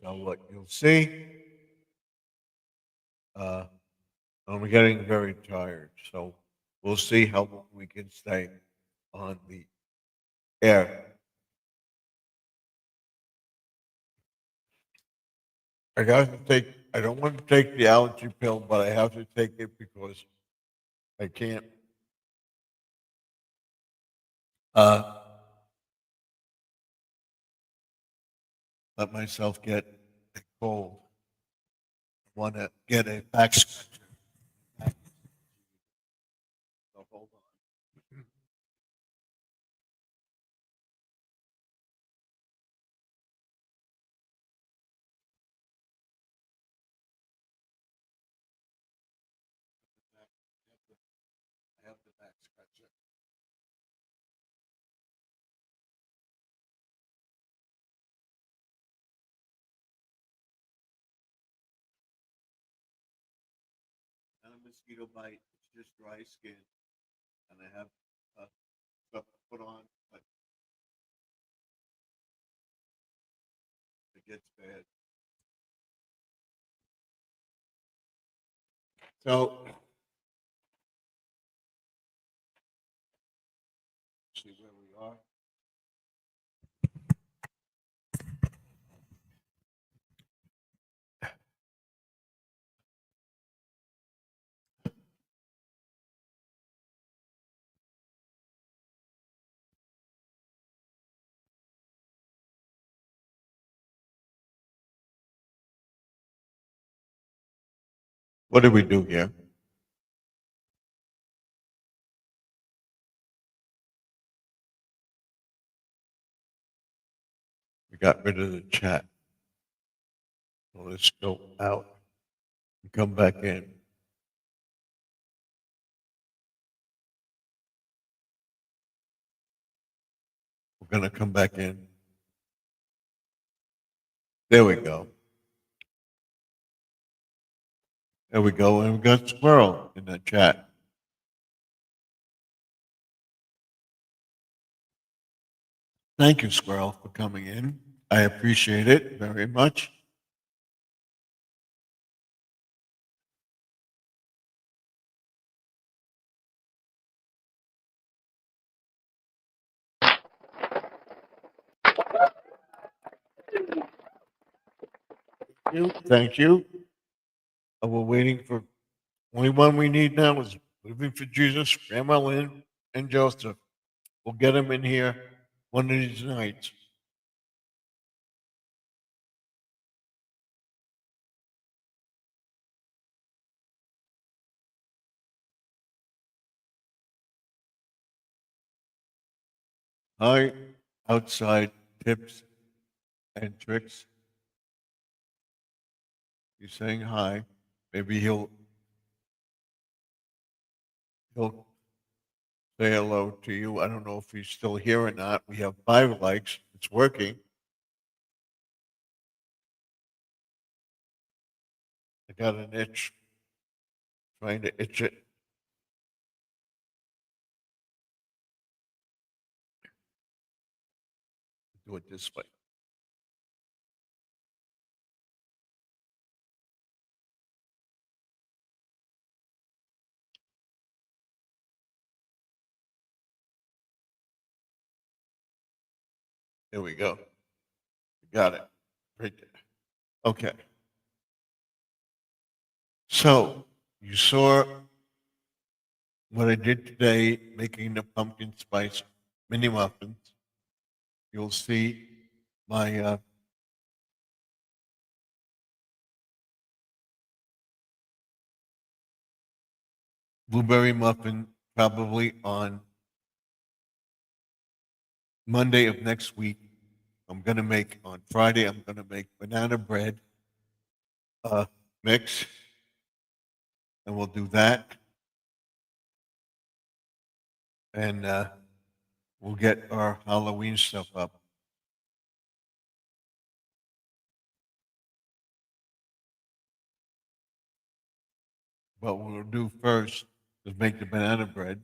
So what you'll see, uh, I'm getting very tired, so we'll see how long we can stay on the air. I got to take, I don't want to take the allergy pill, but I have to take it because I can't, uh, let myself get a cold. I want to get a back scratcher. So hold on. I have the back scratcher. Not a mosquito bite. It's just dry skin, and I have stuff to put on, but it gets bad. So, see where we are. What did we do here? We got rid of the chat. So let's go out and come back in. We're going to come back in. There we go. There we go. And we got Squirrel in the chat. Thank you, Squirrel, for coming in. I appreciate it very much. Thank you. We're waiting for only one we need now is Living for Jesus, Grandma Lynn, and Joseph. We'll get them in here one of these nights. Hi, outside tips and tricks. He's saying hi. Maybe he'll say hello to you. I don't know if he's still here or not. We have 5 likes. It's working. I got an itch. Trying to itch it. Do it this way. There we go. Got it. Right there. Okay. So you saw what I did today, making the pumpkin spice mini muffins. You'll see my blueberry muffin probably on Monday of next week. I'm going to make on Friday, I'm going to make banana bread mix, and we'll do that. And we'll get our Halloween stuff up. What we'll do first is make the banana bread,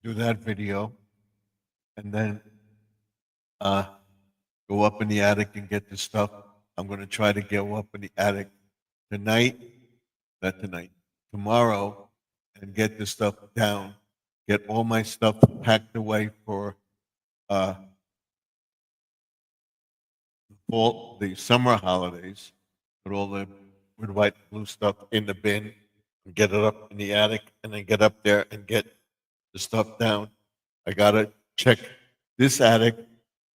do that video, and then go up in the attic and get the stuff. I'm going to try to go up in the attic tonight, not tonight, tomorrow, and get the stuff down, get all my stuff packed away for uh, fall, the summer holidays, put all the red, white, blue stuff in the bin, and get it up in the attic, and then get up there and get the stuff down. I gotta check this attic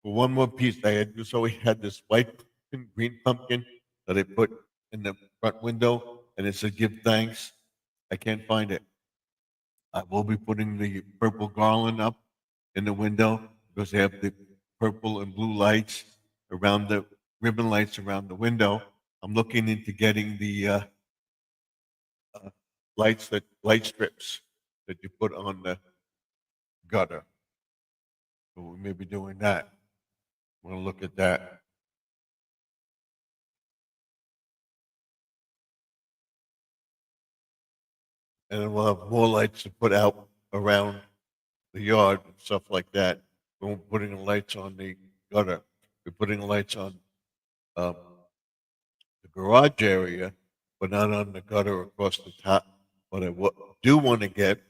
for one more piece. I had just always had this white pumpkin, green pumpkin that I put in the front window, and it said "Give thanks." I can't find it. I will be putting the purple garland up in the window because they have the purple and blue lights around the ribbon lights around the window. I'm looking into getting the uh, light strips that you put on the gutter. So we may be doing that. We're gonna look at that. And then we'll have more lights to put out around the yard and stuff like that. We're putting the lights on the gutter. We're putting the lights on um, the garage area, but not on the gutter across the top. What I do want to get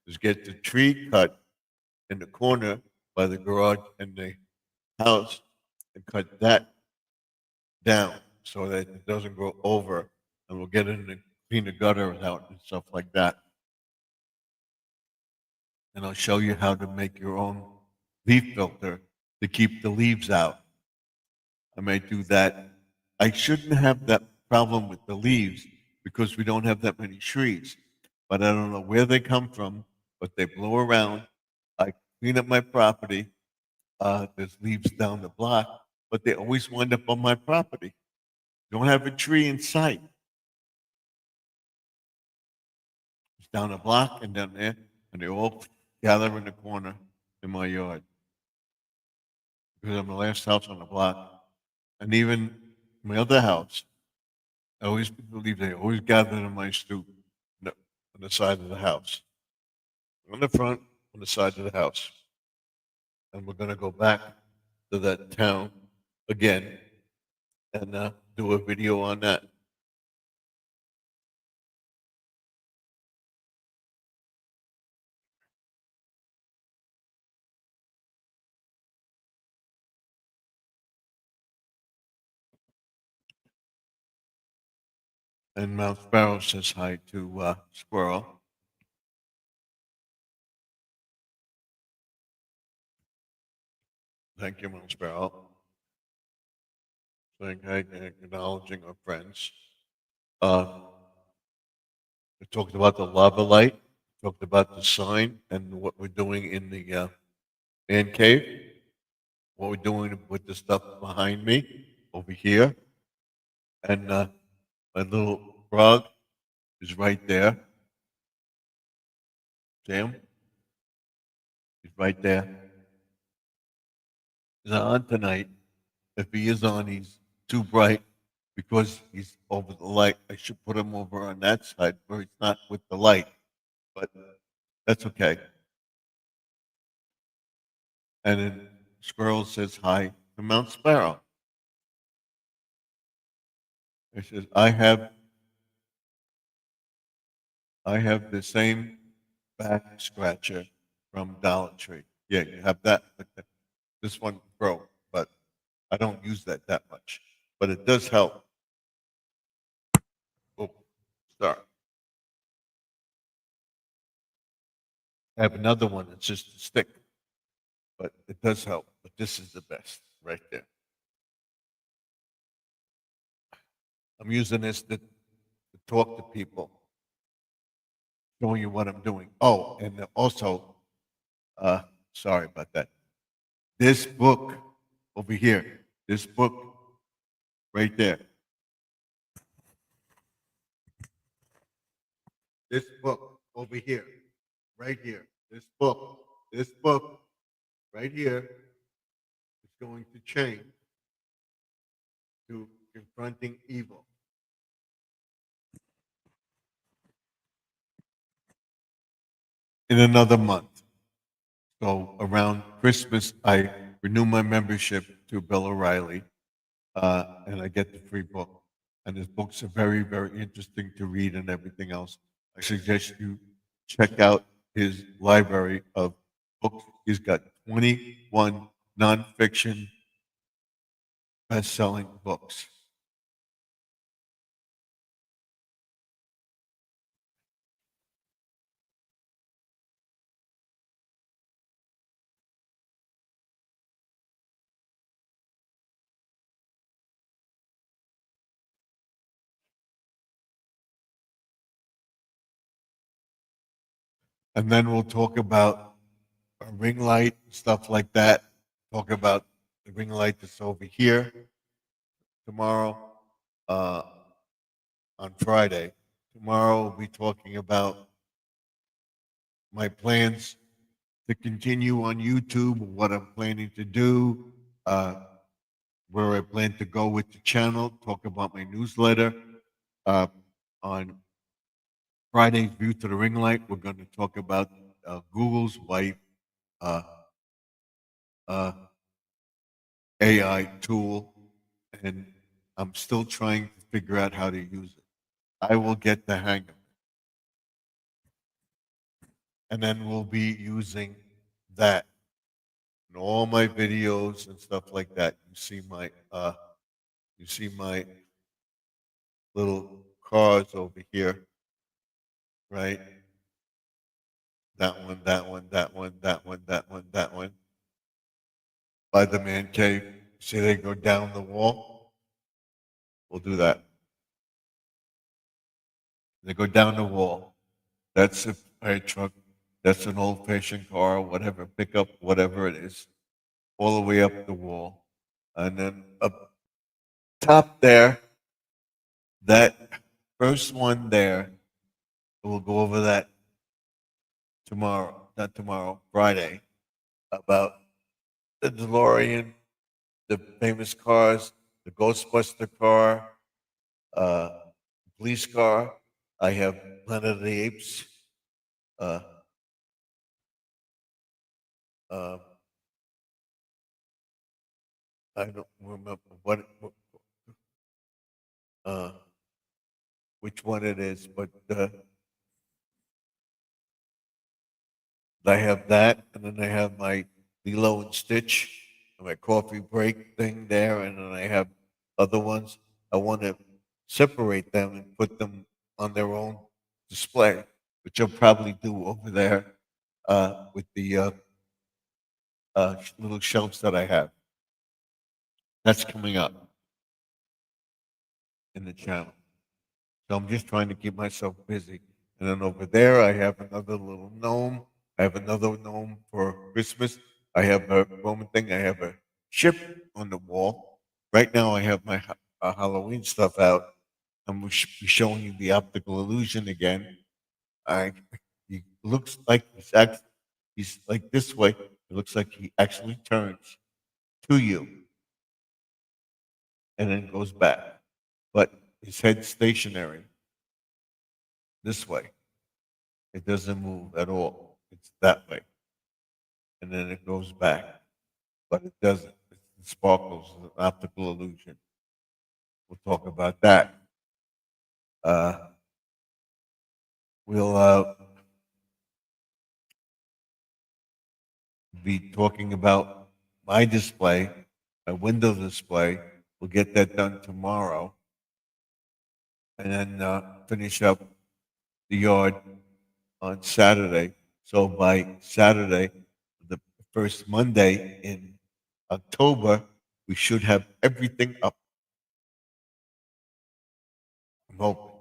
is get the tree cut in the corner by the garage and the house and cut that down so that it doesn't grow over, and we'll get in and clean the gutters out and stuff like that. And I'll show you how to make your own leaf filter to keep the leaves out. I may do that. I shouldn't have that problem with the leaves because we don't have that many trees. But I don't know where they come from, but they blow around. I clean up my property. There's leaves down the block, but they always wind up on my property. Don't have a tree in sight. It's down the block and down there, and they all gather in the corner in my yard because I'm the last house on the block. And even my other house, I always believe they always gather in my stoop on the side of the house, on the front, on the side of the house. And we're going to go back to that town again and do a video on that. And Mount Sparrow says hi to Squirrel. Thank you, Mount Sparrow. Saying hi and acknowledging our friends. We talked about the lava light, talked about the sign and what we're doing in the man cave, what we're doing with the stuff behind me over here. And my little frog is right there. Sam, he's right there. He's not on tonight. If he is on, he's too bright because he's over the light. I should put him over on that side where he's not with the light, but that's okay. And then Squirrel says hi to Mount Sparrow. He says, I have the same back scratcher from Dollar Tree. Yeah, you have that. But this one broke, but I don't use that much. But it does help. Oh, sorry. I have another one that's just a stick, but it does help. But this is the best right there. I'm using this to talk to people, showing you what I'm doing. Oh, and also, sorry about that. This book over here, this book right there. This book over here, right here. This book right here is going to change to Confronting Evil. In another month. So around Christmas, I renew my membership to Bill O'Reilly, and I get the free book. And his books are very, very interesting to read and everything else. I suggest you check out his library of books. He's got 21 nonfiction best-selling books. And then we'll talk about a ring light, stuff like that. Talk about the ring light that's over here tomorrow, uh, on Friday. Tomorrow we'll be talking about my plans to continue on YouTube, what I'm planning to do, where I plan to go with the channel, talk about my newsletter. On Friday's View to the Ring Light, we're going to talk about Google's wife uh, uh, AI tool, and I'm still trying to figure out how to use it. I will get the hang of it. And then we'll be using that in all my videos and stuff like that. You see my little cars over here, right? That one, that one, that one, that one, that one, that one. By the man cave. See they go down the wall? We'll do that. They go down the wall. That's a fire truck. That's an old-fashioned car, whatever, pickup, whatever it is, all the way up the wall. And then up top there, that first one there, we'll go over that tomorrow, not tomorrow, Friday, about the DeLorean, the famous cars, the Ghostbuster car, uh, police car. I have Planet of the Apes. Uh, uh, I don't remember uh, which one it is, but I have that, and then I have my Lilo and Stitch, and my coffee break thing there, and then I have other ones. I want to separate them and put them on their own display, which I'll probably do over there with the little shelves that I have. That's coming up in the channel. So I'm just trying to keep myself busy. And then over there, I have another little gnome. I have another gnome for Christmas. I have a Roman thing. I have a ship on the wall. Right now, I have my Halloween stuff out. I'm be showing you the optical illusion again. He looks like he's like this way. It looks like he actually turns to you and then goes back. But his head's stationary this way. It doesn't move at all. It's that way. And then it goes back. But it doesn't. It sparkles, an optical illusion. We'll talk about that. We'll be talking about my display, my window display. We'll get that done tomorrow. And then finish up the yard on Saturday. So by Saturday, the first Monday in October, we should have everything up. I'm hoping.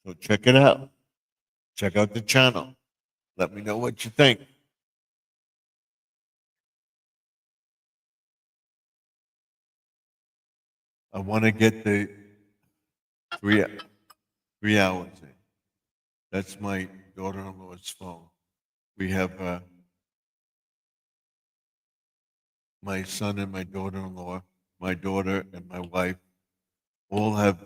So check it out. Check out the channel. Let me know what you think. I want to get the three, 3 hours in. That's my daughter-in-law's phone. We have my son and my daughter-in-law, my daughter and my wife, all have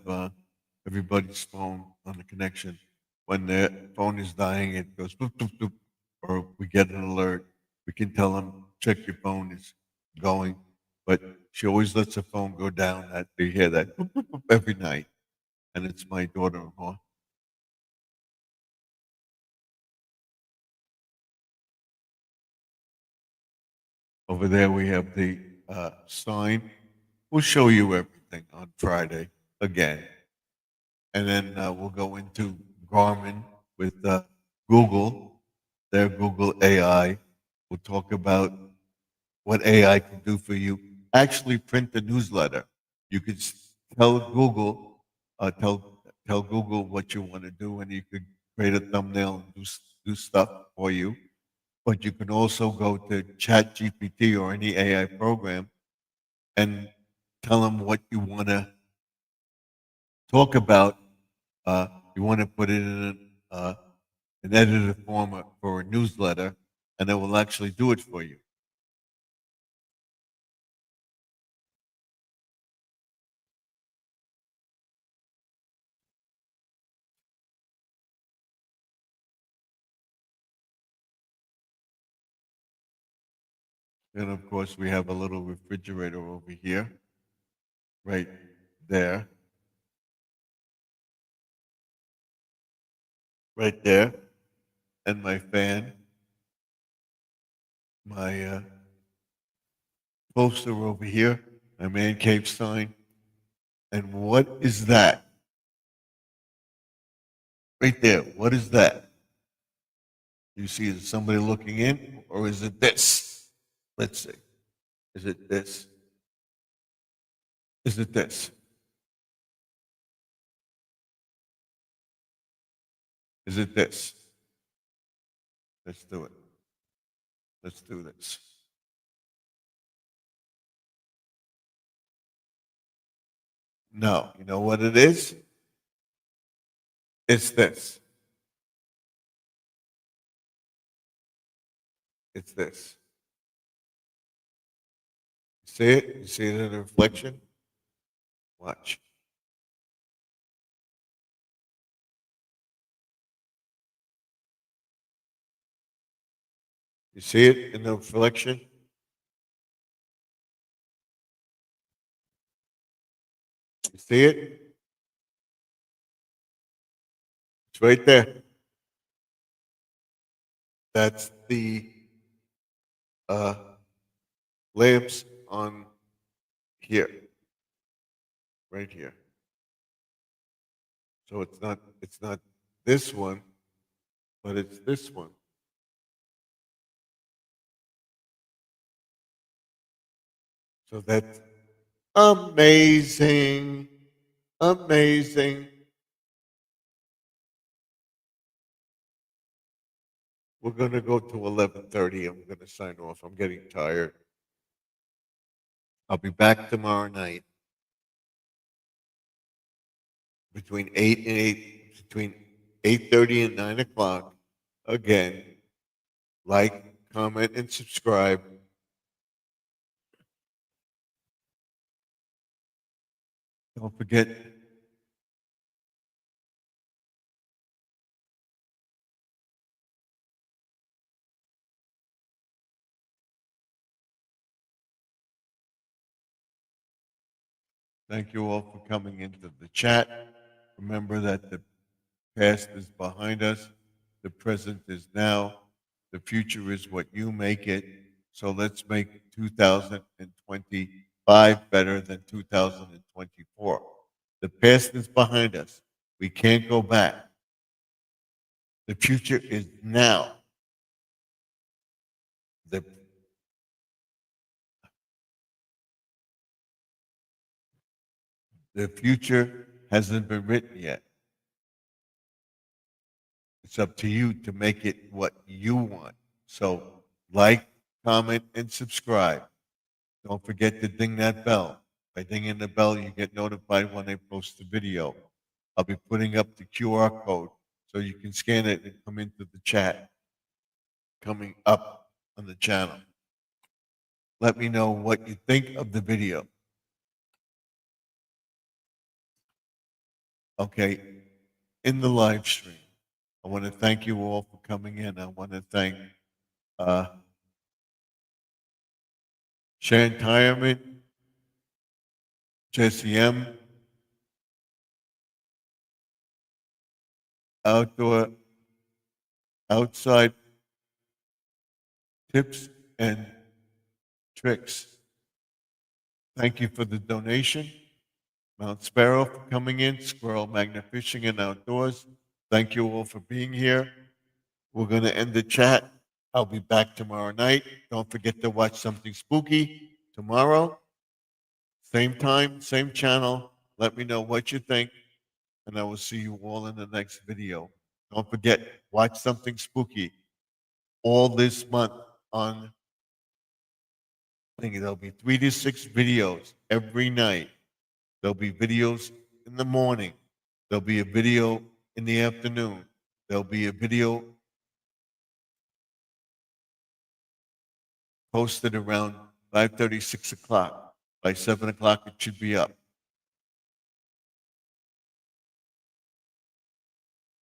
everybody's phone on the connection. When their phone is dying, it goes boop, boop, boop, or we get an alert. We can tell them, check your phone is going, but she always lets her phone go down. That they hear that boop, boop, boop every night, and it's my daughter-in-law. Over there, we have the sign. We'll show you everything on Friday again. And then we'll go into Garmin with Google, their Google AI. We'll talk about what AI can do for you. Actually, print the newsletter. You could tell Google, tell Google what you want to do, and you could create a thumbnail and do stuff for you. But you can also go to ChatGPT or any AI program and tell them what you want to talk about. You want to put it in an edited format for a newsletter, and it will actually do it for you. And of course, we have a little refrigerator over here, right there, right there, and my fan, my poster over here, my man cave sign. And what is that? Right there, what is that? You see, is somebody looking in, or is it this? Let's see. Is it this? Is it this? Is it this? Let's do it. Let's do this. No, you know what it is? It's this. It's this. You see it? You see it in the reflection? Watch. You see it in the reflection? You see it? It's right there. That's the uh, lamps on here, right here. So it's not this one, but it's this one. So that's amazing. Amazing. We're going to go to 11:30. I'm going to sign off. I'm getting tired. I'll be back tomorrow night between 8:30 and 9 o'clock. Again, like, comment, and subscribe. Don't forget. Thank you all for coming into the chat. Remember that the past is behind us, the present is now, the future is what you make it. So let's make 2025 better than 2024. The past is behind us. We can't go back. The future is now. The, the future hasn't been written yet. It's up to you to make it what you want. So like, comment, and subscribe. Don't forget to ding that bell. By dinging the bell, you get notified when I post the video. I'll be putting up the QR code so you can scan it and come into the chat coming up on the channel. Let me know what you think of the video. Okay, in the live stream. I want to thank you all for coming in. I want to thank Sharon Tyerman, Jesse M, outside tips and tricks. Thank you for the donation. Mount Sparrow for coming in, Squirrel Magnet Fishing and Outdoors. Thank you all for being here. We're going to end the chat. I'll be back tomorrow night. Don't forget to watch something spooky tomorrow. Same time, same channel. Let me know what you think, and I will see you all in the next video. Don't forget, watch something spooky all this month on, I think there'll be 3 to 6 videos every night. There'll be videos in the morning. There'll be a video in the afternoon. There'll be a video posted around 5:30, 6 o'clock. By 7 o'clock, it should be up.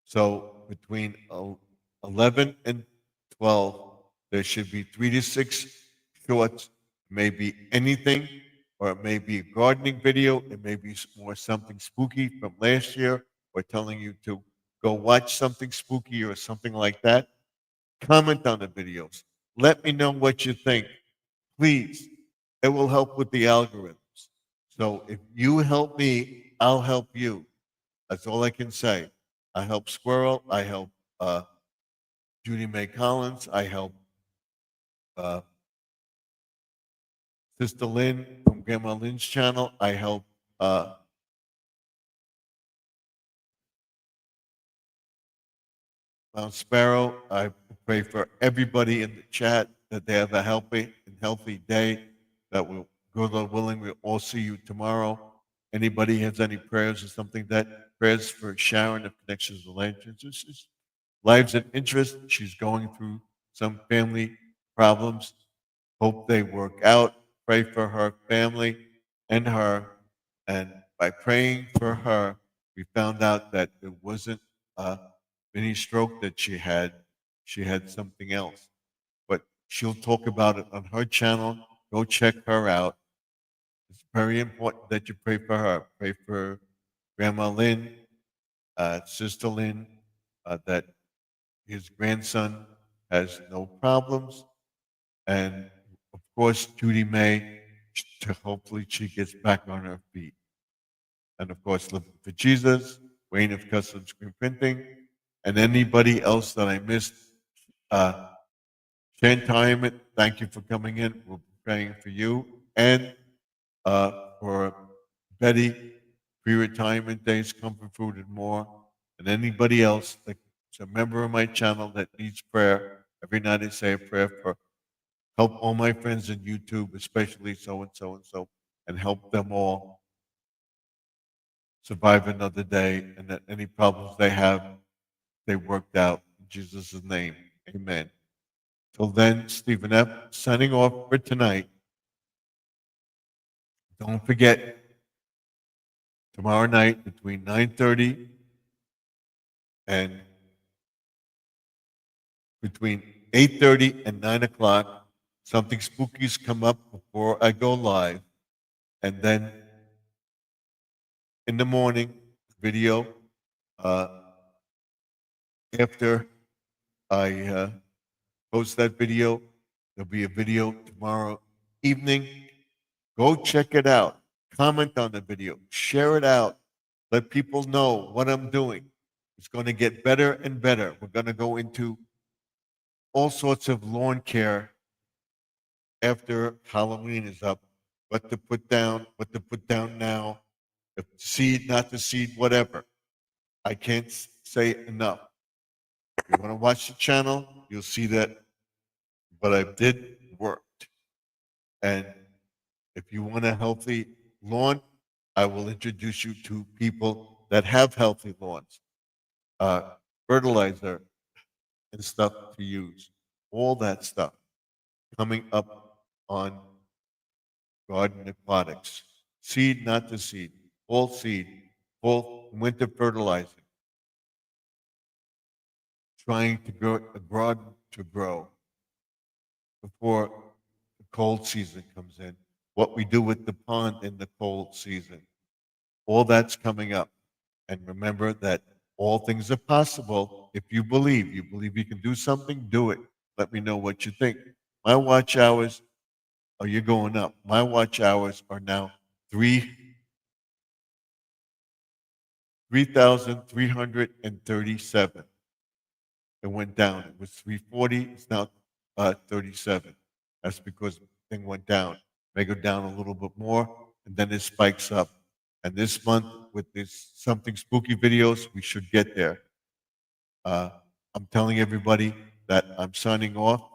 So between 11 and 12, there should be 3 to 6 shorts, maybe anything, or it may be a gardening video. It may be more something spooky from last year, or telling you to go watch something spooky or something like that. Comment on the videos. Let me know what you think. Please, it will help with the algorithms. So if you help me, I'll help you. That's all I can say. I help Squirrel. I help Judy Mae Collins. I help Sister Lynn from Grandma Lynn's channel. I help Mount Sparrow. I pray for everybody in the chat that they have a healthy and healthy day. That will, God willing, we'll all see you tomorrow. Anybody has any prayers or something that prayers for Sharon of Connections to Lives and Interest. She's going through some family problems. Hope they work out. Pray for her family and her. And by praying for her, we found out that it wasn't a mini stroke that she had. She had something else. But she'll talk about it on her channel. Go check her out. It's very important that you pray for her. Pray for Grandma Lynn, Sister Lynn, that his grandson has no problems. And of course, Judy Mae, hopefully she gets back on her feet. And of course, Living for Jesus, Wayne of Custom Screen Printing, and anybody else that I missed. Shane Tyman, thank you for coming in. We'll be praying for you. And for Betty, pre-retirement days, comfort food, and more. And anybody else that's a member of my channel that needs prayer, every night I say a prayer for help all my friends in YouTube, especially so and so and so, and help them all survive another day, and that any problems they have, they worked out in Jesus' name. Amen. Till then, Stephen F. signing off for tonight. Don't forget, tomorrow night between 9:30 and between 8:30 and 9 o'clock, something spooky's come up before I go live. And then in the morning, video, after I post that video, there'll be a video tomorrow evening. Go check it out. Comment on the video. Share it out. Let people know what I'm doing. It's going to get better and better. We're going to go into all sorts of lawn care after Halloween is up. What to put down now, if seed, not to seed, whatever. I can't say enough. If you want to watch the channel, you'll see that what I did worked. And if you want a healthy lawn, I will introduce you to people that have healthy lawns, fertilizer and stuff to use, all that stuff coming up on Garden Aquatics. Seed, not to seed, full seed, full winter fertilizing, trying to grow, garden to grow before the cold season comes in, what we do with the pond in the cold season. All that's coming up. And remember that all things are possible if you believe. You believe you can do something, do it. Let me know what you think. My watch hours are you going up. My watch hours are now 3,337. It went down. It was 340. It's now 37. That's because the thing went down. May go down a little bit more, and then it spikes up. And this month, with this something spooky videos, we should get there. I'm telling everybody that I'm signing off.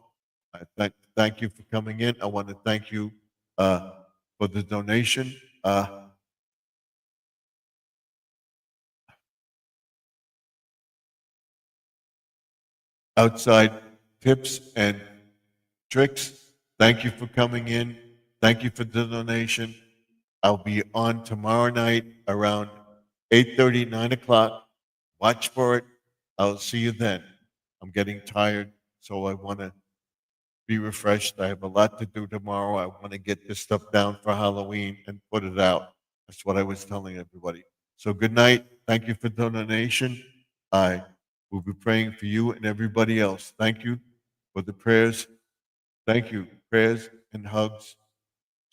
I thank you for coming in. I want to thank you for the donation. Outside tips and tricks. Thank you for coming in. Thank you for the donation. I'll be on tomorrow night around 8:30, 9 o'clock. Watch for it. I'll see you then. I'm getting tired, so I want to be refreshed. I have a lot to do tomorrow. I want to get this stuff down for Halloween and put it out. That's what I was telling everybody. So good night. Thank you for the donation. I will be praying for you and everybody else. Thank you for the prayers. Thank you. Prayers and hugs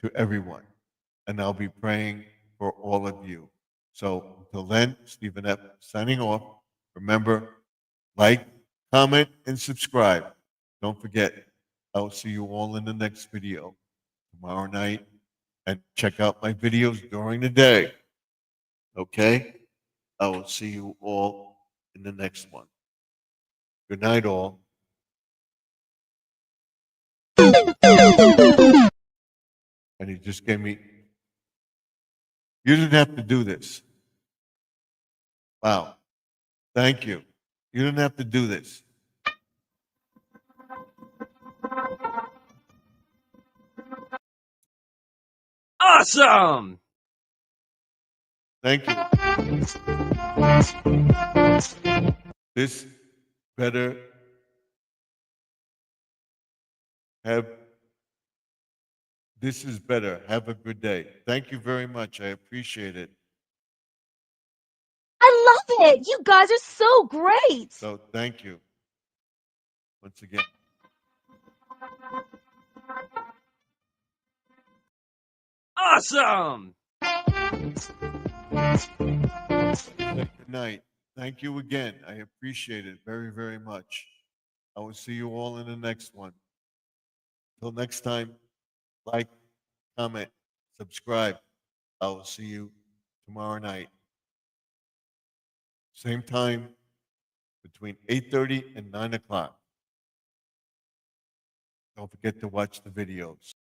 to everyone. And I'll be praying for all of you. So until then, Stephen F. signing off. Remember, like, comment, and subscribe. Don't forget, I'll see you all in the next video tomorrow night. And check out my videos during the day. Okay? I will see you all in the next one. Good night, all. And he just gave me, you didn't have to do this. Wow. Thank you. You didn't have to do this. Awesome! Thank you. This better have, this is better. Have a good day. Thank you very much. I appreciate it. I love it. You guys are so great. So thank you. Once again. Awesome! Good night. Thank you again. I appreciate it very, very much. I will see you all in the next one. Till next time, like, comment, subscribe. I will see you tomorrow night. Same time, between 8:30 and 9 o'clock. Don't forget to watch the videos.